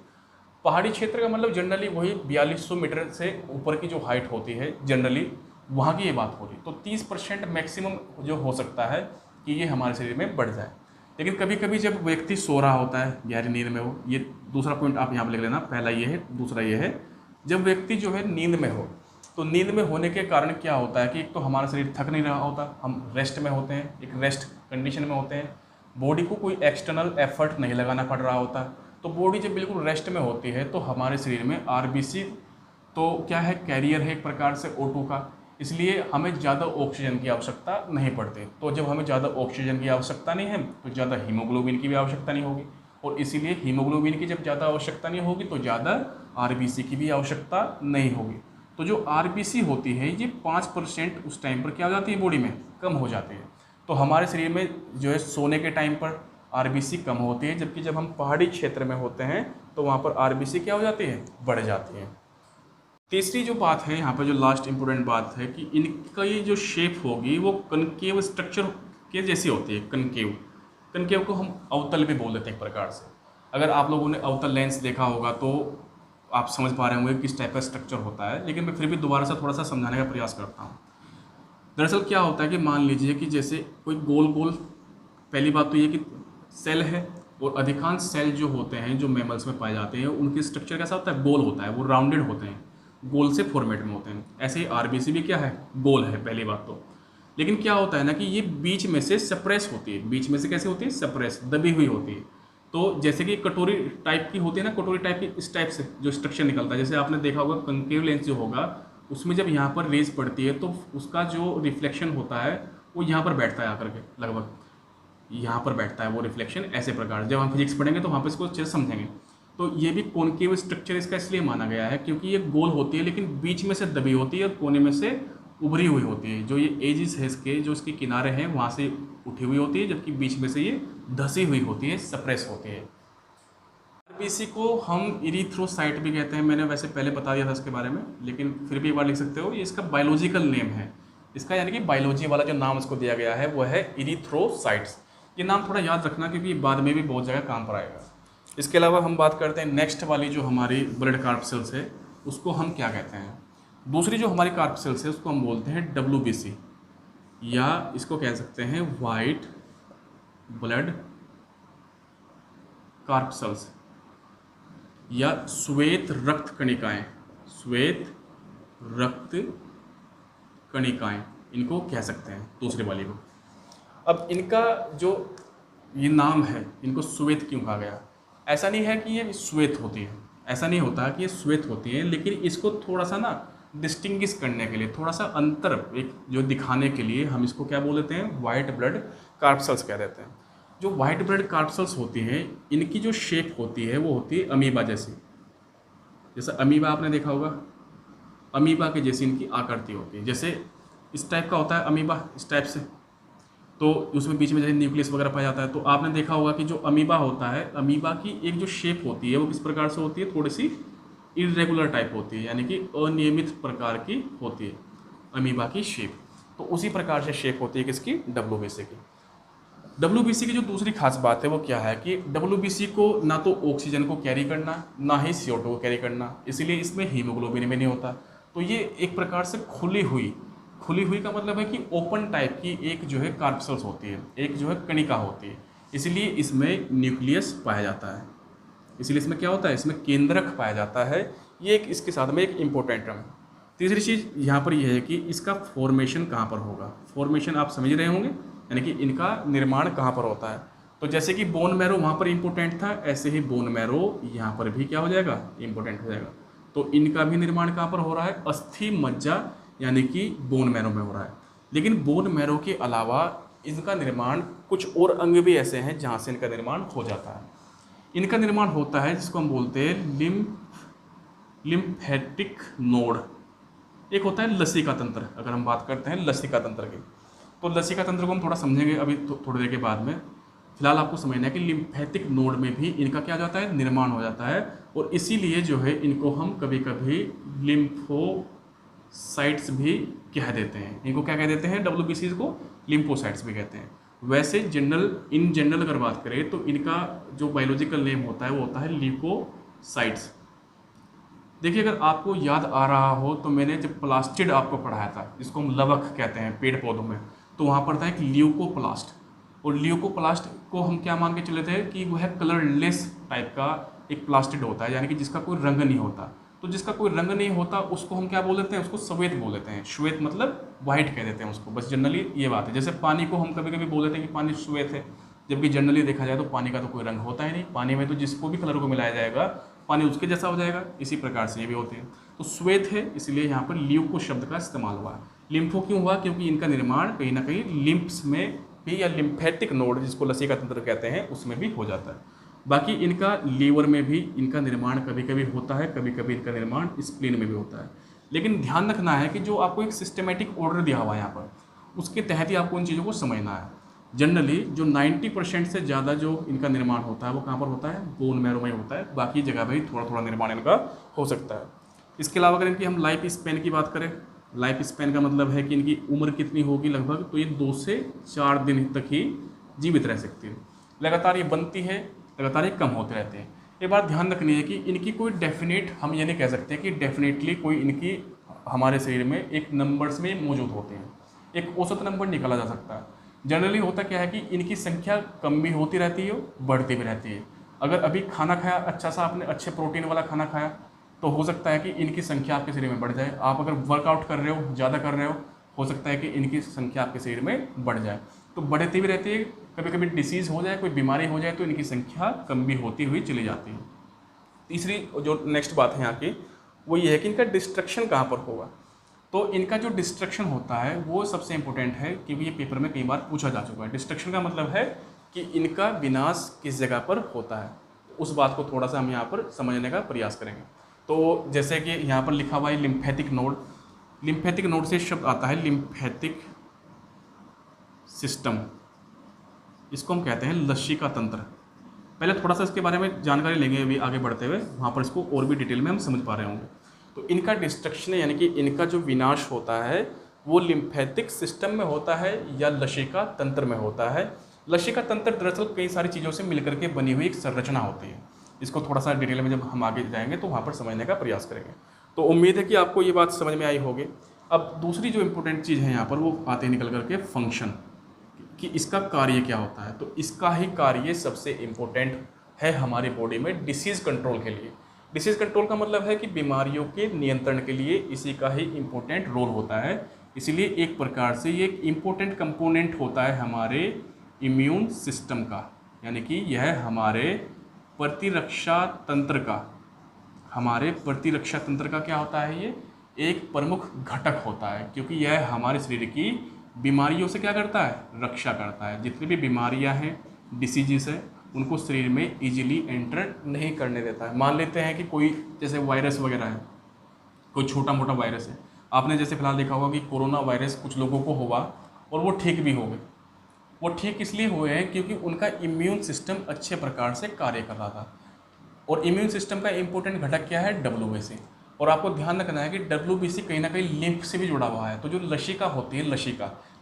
पहाड़ी क्षेत्र का मतलब जनरली वही 4200 मीटर से ऊपर की जो हाइट होती है, जनरली वहाँ की ये बात हो रही। तो 30% मैक्सिमम जो हो सकता है कि ये हमारे शरीर में बढ़ जाए। लेकिन कभी कभी जब व्यक्ति सो रहा होता है, गहरी नींद में हो, ये दूसरा पॉइंट आप यहाँ पर लिख लेना, पहला ये है, दूसरा ये है, जब व्यक्ति जो है नींद में हो, तो नींद में होने के कारण क्या होता है कि एक तो हमारा शरीर थक नहीं रहा होता, हम रेस्ट में होते हैं, एक रेस्ट कंडीशन में होते हैं, बॉडी को कोई एक्सटर्नल एफर्ट नहीं लगाना पड़ रहा होता। तो बॉडी जब बिल्कुल रेस्ट में होती है तो हमारे शरीर में आरबीसी तो क्या है, कैरियर है एक प्रकार से O2 का, इसलिए हमें ज़्यादा ऑक्सीजन की आवश्यकता नहीं पड़ती। तो जब हमें ज़्यादा ऑक्सीजन की आवश्यकता नहीं है तो ज़्यादा हीमोग्लोबिन की भी आवश्यकता नहीं होगी, और इसीलिए हीमोग्लोबिन की जब ज़्यादा आवश्यकता नहीं होगी तो ज़्यादा आरबीसी की भी आवश्यकता नहीं होगी। तो जो आरबीसी होती है ये 5% उस टाइम पर क्या हो जाती है, बॉडी में कम हो जाती है। तो हमारे शरीर में जो है सोने के टाइम पर आरबीसी कम होती है, जबकि जब हम पहाड़ी क्षेत्र में होते हैं तो वहाँ पर आरबीसी क्या हो जाती है, बढ़ जाती है। तीसरी जो बात है यहाँ पर, जो लास्ट इंपॉर्टेंट बात है कि इनका ये जो शेप होगी वो कनकेव स्ट्रक्चर के जैसी होती है। कनकेव, कनकेव को हम अवतल भी बोल देते हैं एक प्रकार से। अगर आप लोगों ने अवतल लेंस देखा होगा तो आप समझ पा रहे होंगे किस टाइप का स्ट्रक्चर होता है, लेकिन मैं फिर भी दोबारा से थोड़ा सा समझाने का प्रयास करता हूँ। दरअसल क्या होता है कि मान लीजिए कि जैसे कोई गोल गोल, पहली बात तो ये कि सेल है, और अधिकांश सेल जो होते हैं जो मैमल्स में पाए जाते हैं उनके स्ट्रक्चर कैसा होता है, गोल होता है, वो राउंडेड होते हैं, गोल से फॉर्मेट में होते हैं। ऐसे ही आरबीसी भी क्या है, गोल है पहली बात तो। लेकिन क्या होता है ना कि ये बीच में से सप्रेस होती है। बीच में से कैसे होती है, सप्रेस, दबी हुई होती है। तो जैसे कि कटोरी टाइप की होती है ना, कटोरी टाइप की इस टाइप से जो स्ट्रक्चर निकलता है, जैसे आपने देखा होगा कंकेव लेंस जो होगा उसमें जब यहाँ पर रेज पड़ती है तो उसका जो रिफ्लेक्शन होता है वो यहाँ पर बैठता है आकर के, लगभग यहाँ पर बैठता है वो रिफ्लेक्शन ऐसे प्रकार। जब हम फिजिक्स पढ़ेंगे तो वहाँ पर इसको अच्छे से समझेंगे। तो ये भी कॉनकेव स्ट्रक्चर इसका इसलिए माना गया है क्योंकि ये गोल होती है लेकिन बीच में से दबी होती है और कोने में से उभरी हुई होती है। जो ये एजिस है इसके, जो इसके किनारे हैं वहाँ से उठी हुई होती है, जबकि बीच में से ये धसी हुई होती है, सप्रेस होती है। आरबीसी को हम इरिथ्रोसाइट भी कहते हैं। मैंने वैसे पहले बता दिया था इसके बारे में, लेकिन फिर भी एक बार लिख सकते हो। ये इसका बायोलॉजिकल नेम है, इसका यानी कि बायोलॉजी वाला जो नाम इसको दिया गया है वो है इरिथ्रोसाइट्स। ये नाम थोड़ा याद रखना क्योंकि बाद में भी बहुत जगह काम पर आएगा। इसके अलावा हम बात करते हैं नेक्स्ट वाली जो हमारी ब्लड कार्पसेल्स है, उसको हम क्या कहते हैं। दूसरी जो हमारी कार्पसेल्स है उसको हम बोलते हैं WBC, या इसको कह सकते हैं वाइट ब्लड कार्पसेल्स या श्वेत रक्त कणिकाएं, श्वेत रक्त कणिकाएं इनको कह सकते हैं दूसरी वाली को। अब इनका जो ये नाम है, इनको श्वेत क्यों कहा गया? ऐसा नहीं है कि ये श्वेत होती है, ऐसा नहीं होता कि ये श्वेत होती है, लेकिन इसको थोड़ा सा ना डिस्टिंग्विश करने के लिए, थोड़ा सा अंतर एक जो दिखाने के लिए हम इसको क्या बोल देते हैं, वाइट ब्लड कार्पसेल्स कह देते हैं। जो वाइट ब्लड कार्पसेल्स होती हैं इनकी जो शेप होती है वो होती है अमीबा जैसी। जैसे अमीबा आपने देखा होगा, अमीबा के जैसी इनकी आकृति होती है। जैसे इस टाइप का होता है अमीबा, इस टाइप से, तो उसमें बीच में जैसे न्यूक्लियस वगैरह पाया जाता है। तो आपने देखा होगा कि जो अमीबा होता है, अमीबा की एक जो शेप होती है वो किस प्रकार से होती है, थोड़ी सी इरेगुलर टाइप होती है, यानी कि अनियमित प्रकार की होती है अमीबा की शेप। तो उसी प्रकार से शेप होती है किसकी, WBC की। WBC की जो दूसरी खास बात है वो क्या है कि WBC को ना तो ऑक्सीजन को कैरी करना, ना ही CO2 को कैरी करना, इसीलिए इसमें हीमोग्लोबिन में नहीं होता। तो ये एक प्रकार से खुली हुई का मतलब है कि ओपन टाइप की एक जो है कार्पसेल्स होती है, एक जो है कणिका होती है, इसलिए इसमें न्यूक्लियस पाया जाता है। इसलिए इसमें क्या होता है, इसमें केंद्रक पाया जाता है। ये एक इसके साथ में एक इम्पोर्टेंट टर्म है। तीसरी चीज़ यहाँ पर यह है कि इसका फॉर्मेशन कहाँ पर होगा। फॉर्मेशन आप समझ रहे होंगे, यानी कि इनका निर्माण कहाँ पर होता है। तो जैसे कि बोन मैरो वहाँ पर इम्पोर्टेंट था, ऐसे ही बोन मैरो यहाँ पर भी क्या हो जाएगा, इम्पोर्टेंट हो जाएगा। तो इनका भी निर्माण कहाँ पर हो रहा है, अस्थि मज्जा यानी कि बोन मैरो में हो रहा है। लेकिन बोन मैरो के अलावा इनका निर्माण कुछ और अंग भी ऐसे हैं जहाँ से इनका निर्माण हो जाता है। इनका निर्माण होता है जिसको हम बोलते हैं लिम्फेटिक नोड। एक होता है लसिका तंत्र। अगर हम बात करते हैं लसिका तंत्र की, तो लसिका तंत्र को हम थोड़ा समझेंगे अभी थोड़ी देर के बाद में। फिलहाल आपको समझना है कि लिम्फेटिक नोड में भी इनका क्या हो जाता है, निर्माण हो जाता है। और इसीलिए जो है इनको हम कभी कभी लिम्फोसाइट्स भी कह देते हैं। इनको क्या कह देते हैं, WBC को लिम्फोसाइट्स भी कहते हैं। वैसे इन जनरल अगर बात करें तो इनका जो बायोलॉजिकल नेम होता है वो होता है ल्यूकोसाइट्स। देखिए अगर आपको याद आ रहा हो तो मैंने जब प्लास्टिड आपको पढ़ाया था, जिसको हम लवक कहते हैं पेड़ पौधों में, तो वहाँ पर था एक ल्यूकोप्लास्ट। और ल्यूकोप्लास्ट को हम क्या मान के चले थे कि वह कलरलेस टाइप का एक प्लास्टिड होता है, यानी कि जिसका कोई रंग नहीं होता। तो जिसका कोई रंग नहीं होता उसको हम क्या बोल देते हैं, उसको श्वेत बोल देते हैं। श्वेत मतलब वाइट कह देते हैं उसको, बस जनरली ये बात है। जैसे पानी को हम कभी कभी बोल देते हैं कि पानी श्वेत है, जबकि जनरली देखा जाए तो पानी का तो कोई रंग होता ही नहीं। पानी में तो जिसको भी कलर को मिलाया जाएगा पानी उसके जैसा हो जाएगा। इसी प्रकार से ये भी होते हैं। तो श्वेत है इसलिए यहाँ पर ल्यूको शब्द का इस्तेमाल हुआ। लिम्फो क्यों हुआ, क्योंकि इनका निर्माण कहीं ना कहीं लिम्फ्स में भी या लिम्फेटिक नोड जिसको लसिका तंत्र कहते हैं उसमें भी हो जाता है। बाकी इनका लीवर में भी इनका निर्माण कभी कभी होता है, कभी कभी इनका निर्माण स्प्लीन में भी होता है। लेकिन ध्यान रखना है कि जो आपको एक सिस्टमेटिक ऑर्डर दिया हुआ है यहाँ पर, उसके तहत ही आपको इन चीज़ों को समझना है। जनरली जो 90% से ज़्यादा जो इनका निर्माण होता है वो कहाँ पर होता है, बोन मैरो में होता है। बाकी जगह भी थोड़ा थोड़ा निर्माण इनका हो सकता है। इसके अलावा अगर इनकी हम लाइफ स्पेन की बात करें, लाइफ स्पेन का मतलब है कि इनकी उम्र कितनी होगी लगभग, तो ये 2 से 4 दिन तक ही जीवित रह सकती है। लगातार ये बनती है, लगातार ये कम होते रहते हैं। ये बात ध्यान रखनी है कि इनकी कोई डेफिनेट, हम ये नहीं कह सकते कि डेफिनेटली कोई इनकी हमारे शरीर में एक नंबर्स में मौजूद होते हैं, एक औसत नंबर निकाला जा सकता है। जनरली होता क्या है कि इनकी संख्या कम भी होती रहती है, बढ़ती भी रहती है। अगर अभी खाना खाया अच्छा सा, आपने अच्छे प्रोटीन वाला खाना खाया, तो हो सकता है कि इनकी संख्या आपके शरीर में बढ़ जाए। आप अगर वर्कआउट कर रहे हो, ज़्यादा कर रहे हो सकता है कि इनकी संख्या आपके शरीर में बढ़ जाए। तो बढ़ती भी रहती है, कभी कभी डिसीज़ हो जाए, कोई बीमारी हो जाए तो इनकी संख्या कम भी होती हुई चली जाती है। तीसरी जो नेक्स्ट बात है यहाँ की वो ये है कि इनका डिस्ट्रक्शन कहाँ पर होगा। तो इनका जो डिस्ट्रक्शन होता है वो सबसे इंपॉर्टेंट है, क्योंकि ये पेपर में कई बार पूछा जा चुका है। डिस्ट्रक्शन का मतलब है कि इनका विनाश किस जगह पर होता है, उस बात को थोड़ा सा हम यहाँ पर समझने का प्रयास करेंगे। तो जैसे कि यहाँ पर लिखा हुआ है लिम्फेटिक नोड। लिम्फेटिक नोड से शब्द आता है लिम्फेटिक सिस्टम, इसको हम कहते हैं लसिका तंत्र। पहले थोड़ा सा इसके बारे में जानकारी लेंगे अभी आगे बढ़ते हुए, वहाँ पर इसको और भी डिटेल में हम समझ पा रहे होंगे। तो इनका डिस्ट्रक्शन यानी कि इनका जो विनाश होता है वो लिम्फेटिक सिस्टम में होता है या लसिका तंत्र में होता है। लसिका तंत्र दरअसल कई सारी चीज़ों से मिलकर के बनी हुई एक संरचना होती है। इसको थोड़ा सा डिटेल में जब हम आगे जाएंगे तो वहाँ पर समझने का प्रयास करेंगे। तो उम्मीद है कि आपको ये बात समझ में आई होगी। अब दूसरी जो इम्पोर्टेंट चीज़ है यहाँ पर वो आते निकल करके फंक्शन, कि इसका कार्य क्या होता है। तो इसका ही कार्य सबसे इम्पोर्टेंट है हमारी बॉडी में डिसीज़ कंट्रोल के लिए। डिसीज़ कंट्रोल का मतलब है कि बीमारियों के नियंत्रण के लिए इसी का ही इम्पोर्टेंट रोल होता है। इसीलिए एक प्रकार से ये एक इम्पोर्टेंट कंपोनेंट होता है हमारे इम्यून सिस्टम का, यानी कि यह हमारे प्रतिरक्षा तंत्र का, हमारे प्रतिरक्षा तंत्र का क्या होता है, ये एक प्रमुख घटक होता है, क्योंकि यह हमारे शरीर की बीमारियों से क्या करता है, रक्षा करता है। जितनी भी बीमारियां हैं, डिसीजेस है, उनको शरीर में इजीली एंटर नहीं करने देता है। मान लेते हैं कि कोई जैसे वायरस वगैरह है, कोई छोटा मोटा वायरस है, आपने जैसे फिलहाल देखा होगा कि कोरोना वायरस कुछ लोगों को हुआ और वो ठीक भी हो गए। वो ठीक इसलिए हुए हैं क्योंकि उनका इम्यून सिस्टम अच्छे प्रकार से कार्य कर रहा था। और इम्यून सिस्टम का इंपॉर्टेंट घटक क्या है, WBC। और आपको ध्यान रखना है कि WBC कहीं ना कहीं लिम्फ से भी जुड़ा हुआ है। तो जो लसिका होती है,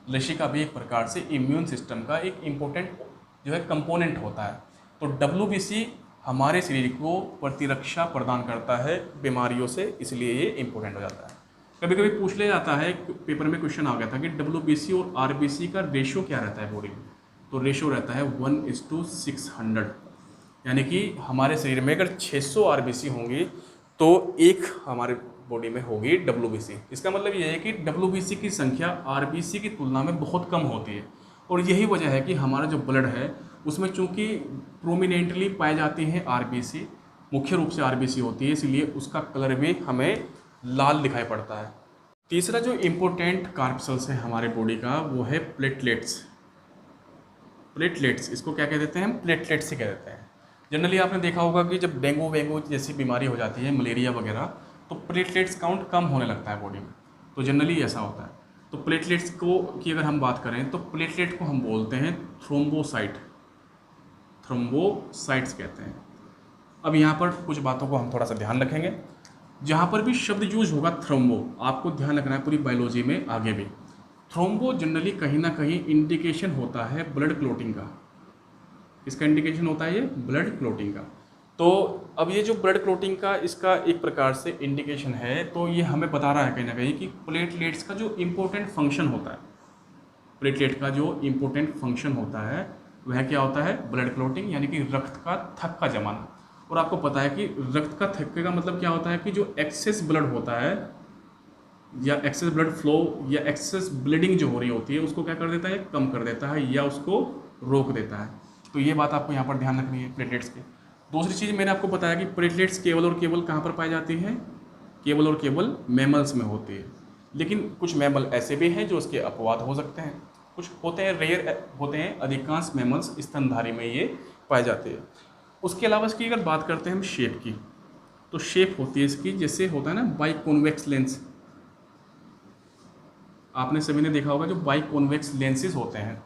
लसिका भी एक प्रकार से इम्यून सिस्टम का एक इम्पोर्टेंट जो है कंपोनेंट होता है। तो WBC हमारे शरीर को प्रतिरक्षा प्रदान करता है बीमारियों से, इसलिए ये इम्पोर्टेंट हो जाता है। कभी कभी पूछ लिया जाता है, पेपर में क्वेश्चन आ गया था कि WBC और RBC का रेशो क्या रहता है बॉडी में। तो रेशो रहता है 1:600, यानी कि हमारे शरीर में अगर 600 RBC होंगी तो एक हमारे बॉडी में होगी WBC। इसका मतलब ये है कि WBC की संख्या RBC की तुलना में बहुत कम होती है। और यही वजह है कि हमारा जो ब्लड है उसमें चूँकि प्रोमिनेंटली पाई जाती है RBC, मुख्य रूप से RBC होती है, इसलिए उसका कलर भी हमें लाल दिखाई पड़ता है। तीसरा जो इम्पोर्टेंट कार्पसल्स है हमारे बॉडी का वो है प्लेटलेट्स। प्लेटलेट्स, इसको क्या कह देते हैं हम, प्लेटलेट्स ही कह देते हैं। जनरली आपने देखा होगा कि जब डेंगू वेंगू जैसी बीमारी हो जाती है, मलेरिया वगैरह, तो प्लेटलेट्स काउंट कम होने लगता है बॉडी में। तो जनरली ऐसा होता है। तो प्लेटलेट्स को की अगर हम बात करें तो प्लेटलेट को हम बोलते हैं थ्रोम्बोसाइट, थ्रोम्बोसाइट्स कहते हैं। अब यहाँ पर कुछ बातों को हम थोड़ा सा ध्यान रखेंगे। जहाँ पर भी शब्द यूज होगा थ्रोम्बो, आपको ध्यान रखना है पूरी बायोलॉजी में आगे भी। थ्रोम्बो जनरली कहीं ना कहीं इंडिकेशन होता है ब्लड क्लोटिंग का। इसका इंडिकेशन होता है ये ब्लड क्लोटिंग का। तो अब ये जो ब्लड क्लोटिंग का इसका एक प्रकार से इंडिकेशन है, तो ये हमें बता रहा है कहीं ना कहीं कि प्लेटलेट्स का जो इम्पोर्टेंट फंक्शन होता है, प्लेटलेट का जो इम्पोर्टेंट फंक्शन होता है वह क्या होता है, ब्लड क्लोटिंग, यानी कि रक्त का थक्का जमाना। और आपको पता है कि रक्त का थक्के का मतलब क्या होता है कि जो एक्सेस ब्लड होता है या एक्सेस ब्लड फ्लो या एक्सेस ब्लीडिंग जो हो रही होती है उसको क्या कर देता है, कम कर देता है या उसको रोक देता है। तो ये बात आपको यहाँ पर ध्यान रखनी है प्लेटलेट्स की। दूसरी चीज़ मैंने आपको बताया कि प्लेटलेट्स केवल और केवल कहाँ पर पाई जाती है, केवल और केवल मैमल्स में होती है। लेकिन कुछ मैमल ऐसे भी हैं जो उसके अपवाद हो सकते हैं, कुछ होते हैं रेयर होते हैं, अधिकांश मैमल्स स्तनधारी में ये पाए जाते हैं। उसके अलावा इसकी अगर बात करते हैं हम शेप की, तो शेप होती है इसकी जैसे होता है ना बाइकॉन्वेक्स लेंस। आपने सभी ने देखा होगा जो बाइकॉन्वेक्स लेंसेज होते हैं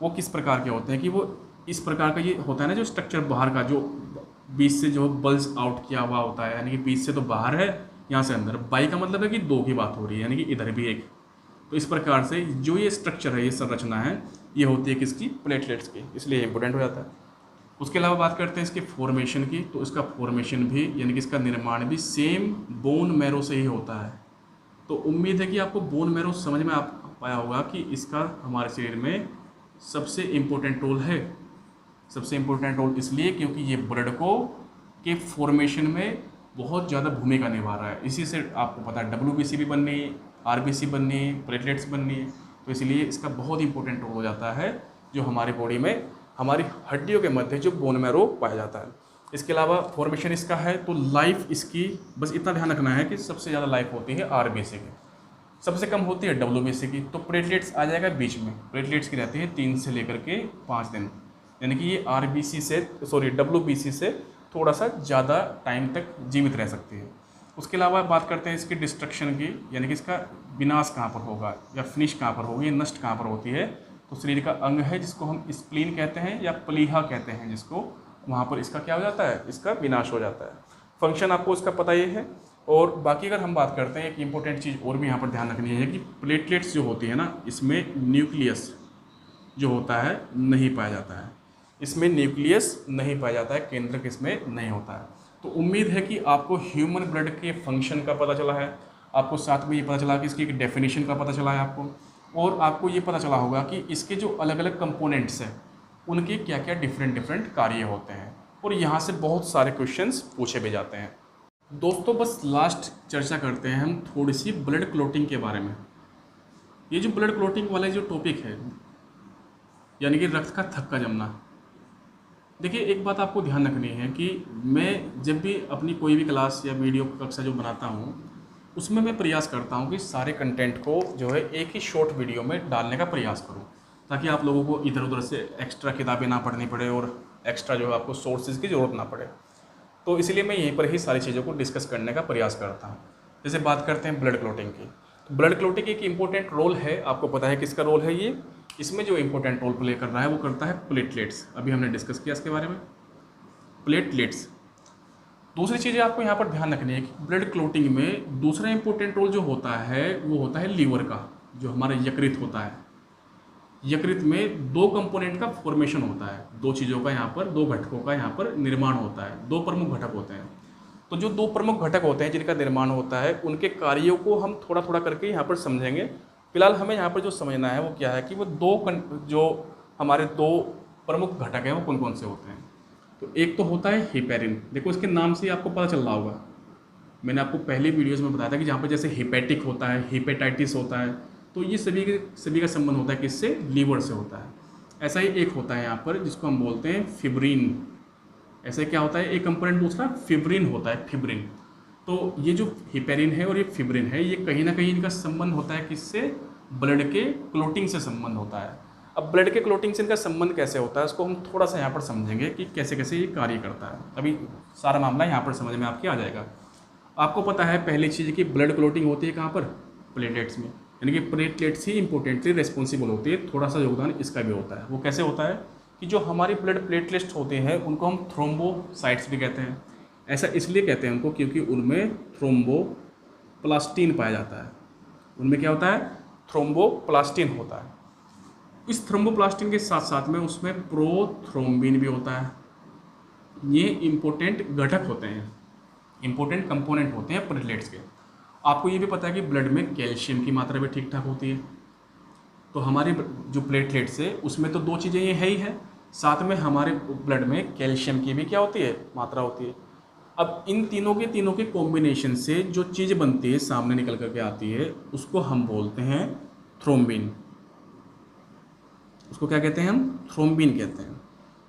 वो किस प्रकार के होते हैं कि वो इस प्रकार का ये होता है ना, जो स्ट्रक्चर बाहर का जो बीच से जो बल्ज आउट किया हुआ होता है, यानी कि बीच से तो बाहर है, यहाँ से अंदर। बाई का मतलब है कि दो की बात हो रही है, यानी कि इधर भी एक। तो इस प्रकार से जो ये स्ट्रक्चर है, ये संरचना है, ये होती है किसकी, प्लेटलेट्स की, इसलिए इंपॉर्टेंट हो जाता है। उसके अलावा बात करते हैं इसके फॉर्मेशन की, तो इसका फॉर्मेशन भी यानी कि इसका निर्माण भी सेम बोन मैरो से ही होता है। तो उम्मीद है कि आपको बोन मैरो समझ में आ पाया होगा कि इसका हमारे शरीर में सबसे इम्पोर्टेंट रोल है। सबसे इम्पोर्टेंट रोल इसलिए क्योंकि ये ब्लड को के फॉर्मेशन में बहुत ज़्यादा भूमिका निभा रहा है। इसी से आपको पता है WBC भी बननी है, RBC बननी है, प्लेटलेट्स बननी है। तो इसलिए इसका बहुत इंपॉर्टेंट रोल हो जाता है जो हमारी बॉडी में हमारी हड्डियों के मध्य जो बोन मैरो पाया जाता है। इसके अलावा फॉर्मेशन इसका है तो लाइफ इसकी बस इतना ध्यान रखना है कि सबसे ज़्यादा लाइफ होती है आरबीसी की, सबसे कम होती है डब्ल्यूबीसी की। तो प्लेटलेट्स आ जाएगा बीच में, प्लेटलेट्स की रहती है 3 से लेकर के 5 दिन, यानी कि ये आरबीसी से डब्ल्यूबीसी से थोड़ा सा ज़्यादा टाइम तक जीवित रह सकती है। उसके अलावा बात करते हैं इसकी डिस्ट्रक्शन की, यानी कि इसका विनाश कहाँ पर होगा या फिनिश कहाँ पर होगी, नष्ट कहाँ पर होती है। तो शरीर का अंग है जिसको हम स्प्लीन कहते हैं या प्लीहा कहते हैं, जिसको वहाँ पर इसका क्या हो जाता है, इसका विनाश हो जाता है। फंक्शन आपको इसका पता ही है। और बाकी अगर हम बात करते हैं एक इंपॉर्टेंट चीज़ और भी यहाँ पर ध्यान रखनी है कि प्लेटलेट्स जो होती है ना, इसमें न्यूक्लियस जो होता है नहीं पाया जाता है, इसमें न्यूक्लियस नहीं पाया जाता है, केंद्रक इसमें नहीं होता है। तो उम्मीद है कि आपको ह्यूमन ब्लड के फंक्शन का पता चला है, आपको साथ में ये पता चला कि इसकी एक डेफिनेशन का पता चला है आपको, और आपको ये पता चला होगा कि इसके जो अलग अलग कंपोनेंट्स हैं उनके क्या क्या डिफरेंट कार्य होते हैं, और यहाँ से बहुत सारे क्वेश्चंस पूछे भी जाते हैं। दोस्तों बस लास्ट चर्चा करते हैं हम थोड़ी सी ब्लड क्लॉटिंग के बारे में। ये जो ब्लड क्लॉटिंग वाला जो टॉपिक है, यानी कि रक्त का थक्का जमना, देखिए एक बात आपको ध्यान रखनी है कि मैं जब भी अपनी कोई भी क्लास या वीडियो कक्षा जो बनाता हूँ उसमें मैं प्रयास करता हूँ कि सारे कंटेंट को जो है एक ही शॉर्ट वीडियो में डालने का प्रयास करूँ, ताकि आप लोगों को इधर उधर से एक्स्ट्रा किताबें ना पढ़नी पड़े और एक्स्ट्रा जो है आपको सोर्सेज की ज़रूरत ना पड़े। तो इसलिए मैं यहीं पर ही सारी चीज़ों को डिस्कस करने का प्रयास करता हूँ। जैसे बात करते हैं ब्लड क्लॉटिंग की, तो ब्लड क्लॉटिंग एक इंपॉर्टेंट रोल है, आपको पता है किसका रोल है ये, इसमें जो इंपॉर्टेंट रोल प्ले कर रहा है वो करता है प्लेटलेट्स। अभी हमने डिस्कस किया इसके बारे में, प्लेटलेट्स। दूसरी चीज़ें आपको यहाँ पर ध्यान रखनी है कि ब्लड क्लॉटिंग में दूसरा इंपॉर्टेंट रोल जो होता है वो होता है लीवर का, जो हमारा यकृत होता है। यकृत में 2 कंपोनेंट का फॉर्मेशन होता है, 2 चीज़ों का यहाँ पर, 2 घटकों का यहाँ पर निर्माण होता है, 2 प्रमुख घटक होते हैं। तो जो 2 प्रमुख घटक होते हैं जिनका निर्माण होता है उनके कार्यों को हम थोड़ा थोड़ा करके यहाँ पर समझेंगे। फिलहाल हमें यहाँ पर जो समझना है वो क्या है कि वो जो हमारे 2 प्रमुख घटक हैं वो कौन कौन से होते हैं। तो एक तो होता है हेपेरिन, देखो इसके नाम से ही आपको पता चल रहा होगा, मैंने आपको पहले वीडियोज़ में बताया था कि जहाँ पर जैसे हेपेटिक होता है, हेपेटाइटिस होता है, तो ये सभी का संबंध होता है किससे, लीवर से होता है। ऐसा ही एक होता है यहाँ पर जिसको हम बोलते हैं फिब्रिन। ऐसा क्या होता है, एक कंपोनेंट दूसरा फिब्रिन होता है, फिब्रिन। तो ये जो हेपेरिन है और ये फिब्रिन है, ये कहीं ना कहीं इनका संबंध होता है किससे, ब्लड के क्लॉटिंग से संबंध होता है। अब ब्लड के क्लॉटिंग से इनका संबंध कैसे होता है उसको हम थोड़ा सा यहाँ पर समझेंगे कि कैसे कैसे ये कार्य करता है। अभी सारा मामला यहाँ पर समझ में आपके आ जाएगा। आपको पता है पहली चीज़ कि ब्लड क्लॉटिंग होती है कहाँ पर, प्लेटलेट्स में, यानी कि प्लेटलेट्स ही इंपॉर्टेंटली रिस्पॉन्सिबल होती है, थोड़ा सा योगदान इसका भी होता है। वो कैसे होता है कि जो हमारी ब्लड प्लेटलेट्स होते हैं उनको हम थ्रोम्बोसाइट्स भी कहते हैं। ऐसा इसलिए कहते हैं उनको क्योंकि उनमें थ्रोम्बोप्लास्टिन पाया जाता है। उनमें क्या होता है, थ्रोम्बोप्लास्टिन होता है। इस थ्रोम्बोप्लास्टिन के साथ साथ में उसमें प्रोथ्रोम्बिन भी होता है। ये इंपॉर्टेंट घटक होते हैं, इंपॉर्टेंट कंपोनेंट होते हैं प्लेटलेट्स के। आपको ये भी पता है कि ब्लड में कैल्शियम की मात्रा भी ठीक ठाक होती है। तो हमारी जो प्लेटलेट्स है उसमें तो 2 चीज़ें ये है ही है, साथ में हमारे ब्लड में कैल्शियम की भी क्या होती है, मात्रा होती है। अब इन तीनों के कॉम्बिनेशन से जो चीज़ बनती है, सामने निकल करके आती है, उसको हम बोलते हैं थ्रोम्बिन। उसको क्या कहते हैं हम, थ्रोम्बिन कहते हैं।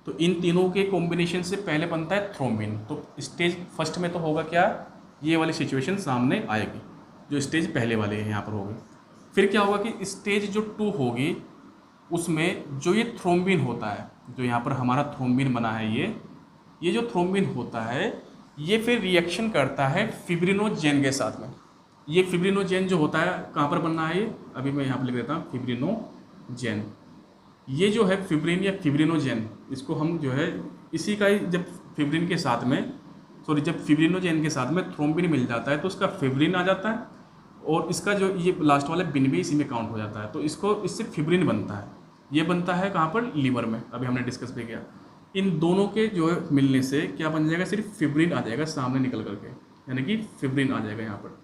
तो इन तीनों के कॉम्बिनेशन से पहले बनता है थ्रोम्बिन। तो स्टेज फर्स्ट में तो होगा क्या, ये वाली सिचुएशन सामने आएगी, जो स्टेज पहले वाले हैं यहाँ पर होगी। फिर क्या होगा कि स्टेज जो 2 होगी उसमें जो ये थ्रोम्बिन होता है, जो यहाँ पर हमारा थ्रोम्बिन बना है, ये जो थ्रोम्बिन होता है ये फिर रिएक्शन करता है फिब्रिनोजेन के साथ में। ये फिब्रिनोजेन जो होता है कहाँ पर बनना है, ये अभी मैं यहाँ पर लिख देता हूँ, फिब्रिनोजेन। ये जो है फिब्रिन या फिब्रिनोजेन, इसको हम जो है इसी का ही जब फिब्रिन के साथ में जब फिब्रिनोजेन के साथ में थ्रोम्बिन मिल जाता है तो उसका फिब्रिन आ जाता है, और इसका जो ये लास्ट वाला बिन भी इसी में काउंट हो जाता है। तो इससे फिब्रिन बनता है। ये बनता है कहाँ पर, लीवर में, अभी हमने डिस्कस भी किया। इन दोनों के जो है मिलने से क्या बन जाएगा, सिर्फ फिब्रिन आ जाएगा सामने निकल करके, यानी कि फिब्रिन आ जाएगा यहाँ पर।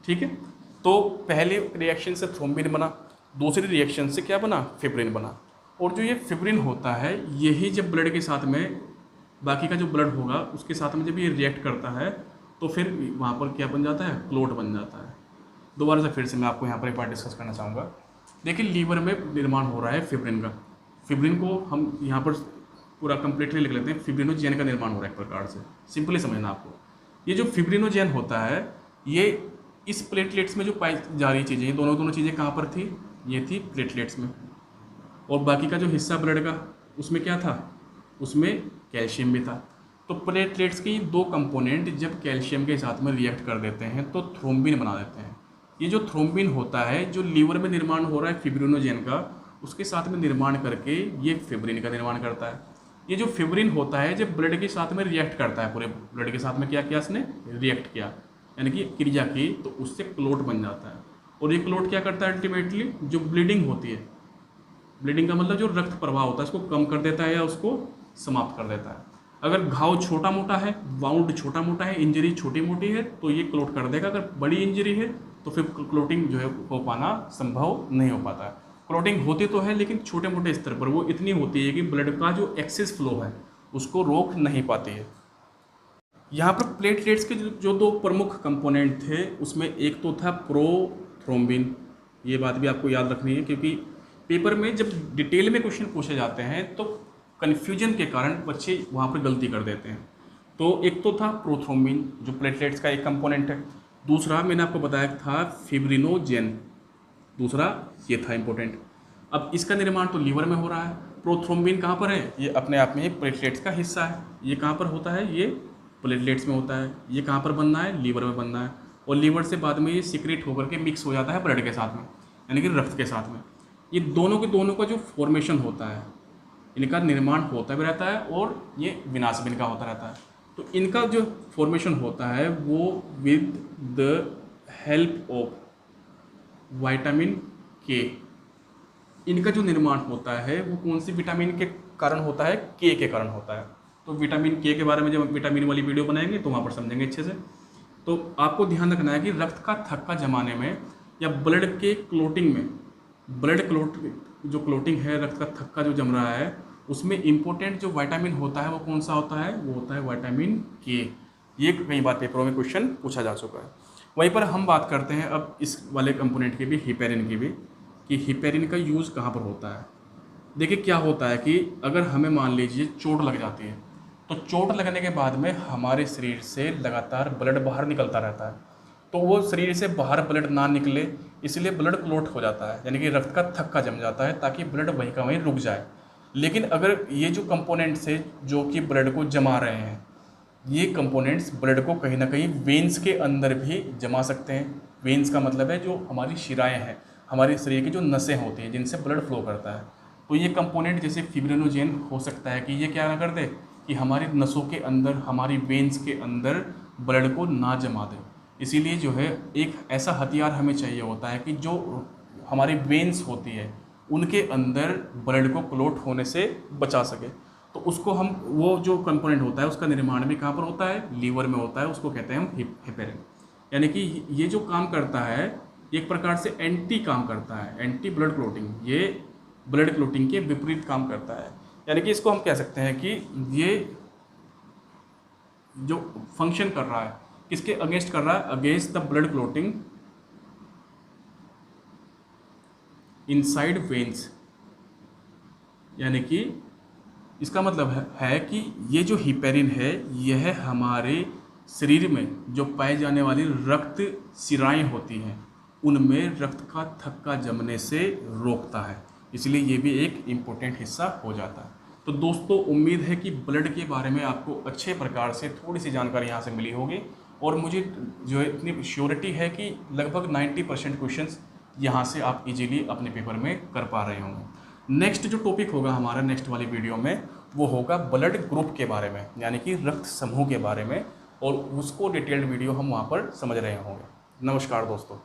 ठीक है, तो पहले रिएक्शन से थ्रोम्बिन बना, दूसरी रिएक्शन से क्या बना, फिब्रिन बना। और जो ये फिब्रिन होता है यही जब ब्लड के साथ में बाकी का जो ब्लड होगा उसके साथ में जब ये रिएक्ट करता है तो फिर वहाँ पर क्या बन जाता है, क्लोट बन जाता है। दोबारा से फिर से मैं आपको यहाँ पर एक बार डिस्कस करना चाहूँगा देखिए लीवर में निर्माण हो रहा है फिब्रिन का। फिब्रिन को हम यहाँ पर पूरा कंप्लीटली लिख लेते हैं। फिब्रिनोजेन का निर्माण हो रहा है एक प्रकार से, सिंपली समझना आपको। ये जो फिब्रिनोजेन होता है ये इस प्लेटलेट्स में जो पाई जा रही चीज़ें, ये दोनों चीज़ें कहाँ पर थी, ये थी प्लेटलेट्स में। और बाकी का जो हिस्सा ब्लड का उसमें क्या था, उसमें कैल्शियम भी था। तो प्लेटलेट्स की दो कंपोनेंट जब कैल्शियम के साथ में रिएक्ट कर देते हैं तो थ्रोम्बिन बना देते हैं। ये जो थ्रोम्बिन होता है जो लीवर में निर्माण हो रहा है फिब्रिनोजेन का, उसके साथ में निर्माण करके ये फिब्रिन का निर्माण करता है। ये जो फिब्रिन होता है जब ब्लड के साथ में रिएक्ट करता है, पूरे ब्लड के साथ में क्या किया इसने, रिएक्ट किया, यानी कि क्रिया की, तो उससे क्लोट बन जाता है। और ये क्लोट क्या करता है अल्टीमेटली, जो ब्लीडिंग होती है, ब्लीडिंग का मतलब जो रक्त प्रवाह होता है उसको कम कर देता है या उसको समाप्त कर देता है। अगर घाव छोटा मोटा है, वाउंड छोटा मोटा है, इंजरी छोटी मोटी है तो ये क्लोट कर देगा। अगर बड़ी इंजरी है तो फिर क्लोटिंग जो है हो पाना संभव नहीं हो पाता है। क्लोटिंग होती तो है लेकिन छोटे मोटे स्तर पर, वो इतनी होती है कि ब्लड का जो एक्सेस फ्लो है उसको रोक नहीं पाती है। यहाँ पर प्लेटलेट्स के जो दो प्रमुख कंपोनेंट थे उसमें एक तो था प्रोथ्रोम्बिन। ये बात भी आपको याद रखनी है क्योंकि पेपर में जब डिटेल में क्वेश्चन पूछे जाते हैं तो कन्फ्यूजन के कारण बच्चे वहाँ पर गलती कर देते हैं। तो एक तो था प्रोथ्रोम्बिन जो प्लेटलेट्स का एक कंपोनेंट है, दूसरा मैंने आपको बताया था फिब्रिनोजेन, दूसरा ये था इंपॉर्टेंट। अब इसका निर्माण तो लीवर में हो रहा है। प्रोथ्रोम्बिन कहाँ पर है, ये अपने आप में प्लेटलेट्स का हिस्सा है। ये कहाँ पर होता है, ये प्लेटलेट्स में होता है। ये कहाँ पर बनना है, लीवर में बनना है। और लीवर से बाद में ये सीक्रेट होकर के मिक्स हो जाता है ब्लड के साथ में, यानी कि रक्त के साथ में। ये दोनों का जो फॉर्मेशन होता है, इनका निर्माण होता भी रहता है और ये विनाश भी इनका होता रहता है। तो इनका जो फॉर्मेशन होता है वो with the help of vitamin के, इनका जो निर्माण होता है वो कौन सी विटामिन के कारण होता है, के कारण होता है। तो विटामिन के बारे में जब विटामिन वाली वीडियो बनाएंगे तो वहाँ पर समझेंगे अच्छे से। तो आपको ध्यान रखना है कि रक्त का थक्का जमाने में या ब्लड के क्लोटिंग में, ब्लड क्लोट जो क्लोटिंग है, रक्त का थक्का जो जम रहा है, उसमें इंपॉर्टेंट जो विटामिन होता है वो कौन सा होता है, वो होता है विटामिन के। ये कई बार पेपरों में क्वेश्चन पूछा जा चुका है। वहीं पर हम बात करते हैं अब इस वाले कंपोनेंट की भी, हिपेरिन की भी, कि हिपेरिन का यूज़ कहाँ पर होता है। देखिए क्या होता है कि अगर हमें मान लीजिए चोट लग जाती है तो चोट लगने के बाद में हमारे शरीर से लगातार ब्लड बाहर निकलता रहता है। तो वो शरीर से बाहर ब्लड ना निकले इसलिए ब्लड क्लोट हो जाता है, यानी कि रक्त का थक्का जम जाता है ताकि ब्लड वहीं का वहीं रुक जाए। लेकिन अगर ये जो कंपोनेंट्स है जो कि ब्लड को जमा रहे हैं, ये कंपोनेंट्स ब्लड को कहीं ना कहीं वेन्स के अंदर भी जमा सकते हैं। वेन्स का मतलब है जो हमारी शिराएँ हैं, हमारे शरीर की जो नसें होती हैं जिनसे ब्लड फ्लो करता है। तो ये कंपोनेंट जैसे फिब्रिनोजेन हो सकता है कि ये क्या ना कर दे कि हमारी नसों के अंदर, हमारी वेन्स के अंदर ब्लड को ना जमा दे। इसीलिए जो है एक ऐसा हथियार हमें चाहिए होता है कि जो हमारी वेन्स होती है उनके अंदर ब्लड को क्लोट होने से बचा सके। तो उसको हम, वो जो कंपोनेंट होता है उसका निर्माण भी कहाँ पर होता है, लीवर में होता है। उसको कहते हैं हम हिपेरिन। यानी कि ये जो काम करता है एक प्रकार से एंटी काम करता है, एंटी ब्लड क्लोटिंग। ये ब्लड क्लोटिंग के विपरीत काम करता है। यानी कि इसको हम कह सकते हैं कि ये जो फंक्शन कर रहा है किसके अगेंस्ट कर रहा है, against the blood clotting inside veins. यानी कि इसका मतलब है कि ये जो हिपेरिन है यह हमारे शरीर में जो पाए जाने वाली रक्त शिराएँ होती हैं उनमें रक्त का थक्का जमने से रोकता है। इसलिए ये भी एक इम्पोर्टेंट हिस्सा हो जाता है। तो दोस्तों उम्मीद है कि ब्लड के बारे में आपको अच्छे प्रकार से थोड़ी सी जानकारी यहाँ से मिली होगी और मुझे जो है इतनी श्योरिटी है कि लगभग 90% क्वेश्चंस यहाँ से आप इजीली अपने पेपर में कर पा रहे होंगे। नेक्स्ट जो टॉपिक होगा हमारा नेक्स्ट वाली वीडियो में वो होगा ब्लड ग्रुप के बारे में, यानी कि रक्त समूह के बारे में, और उसको डिटेल्ड वीडियो हम वहाँ पर समझ रहे होंगे। नमस्कार दोस्तों।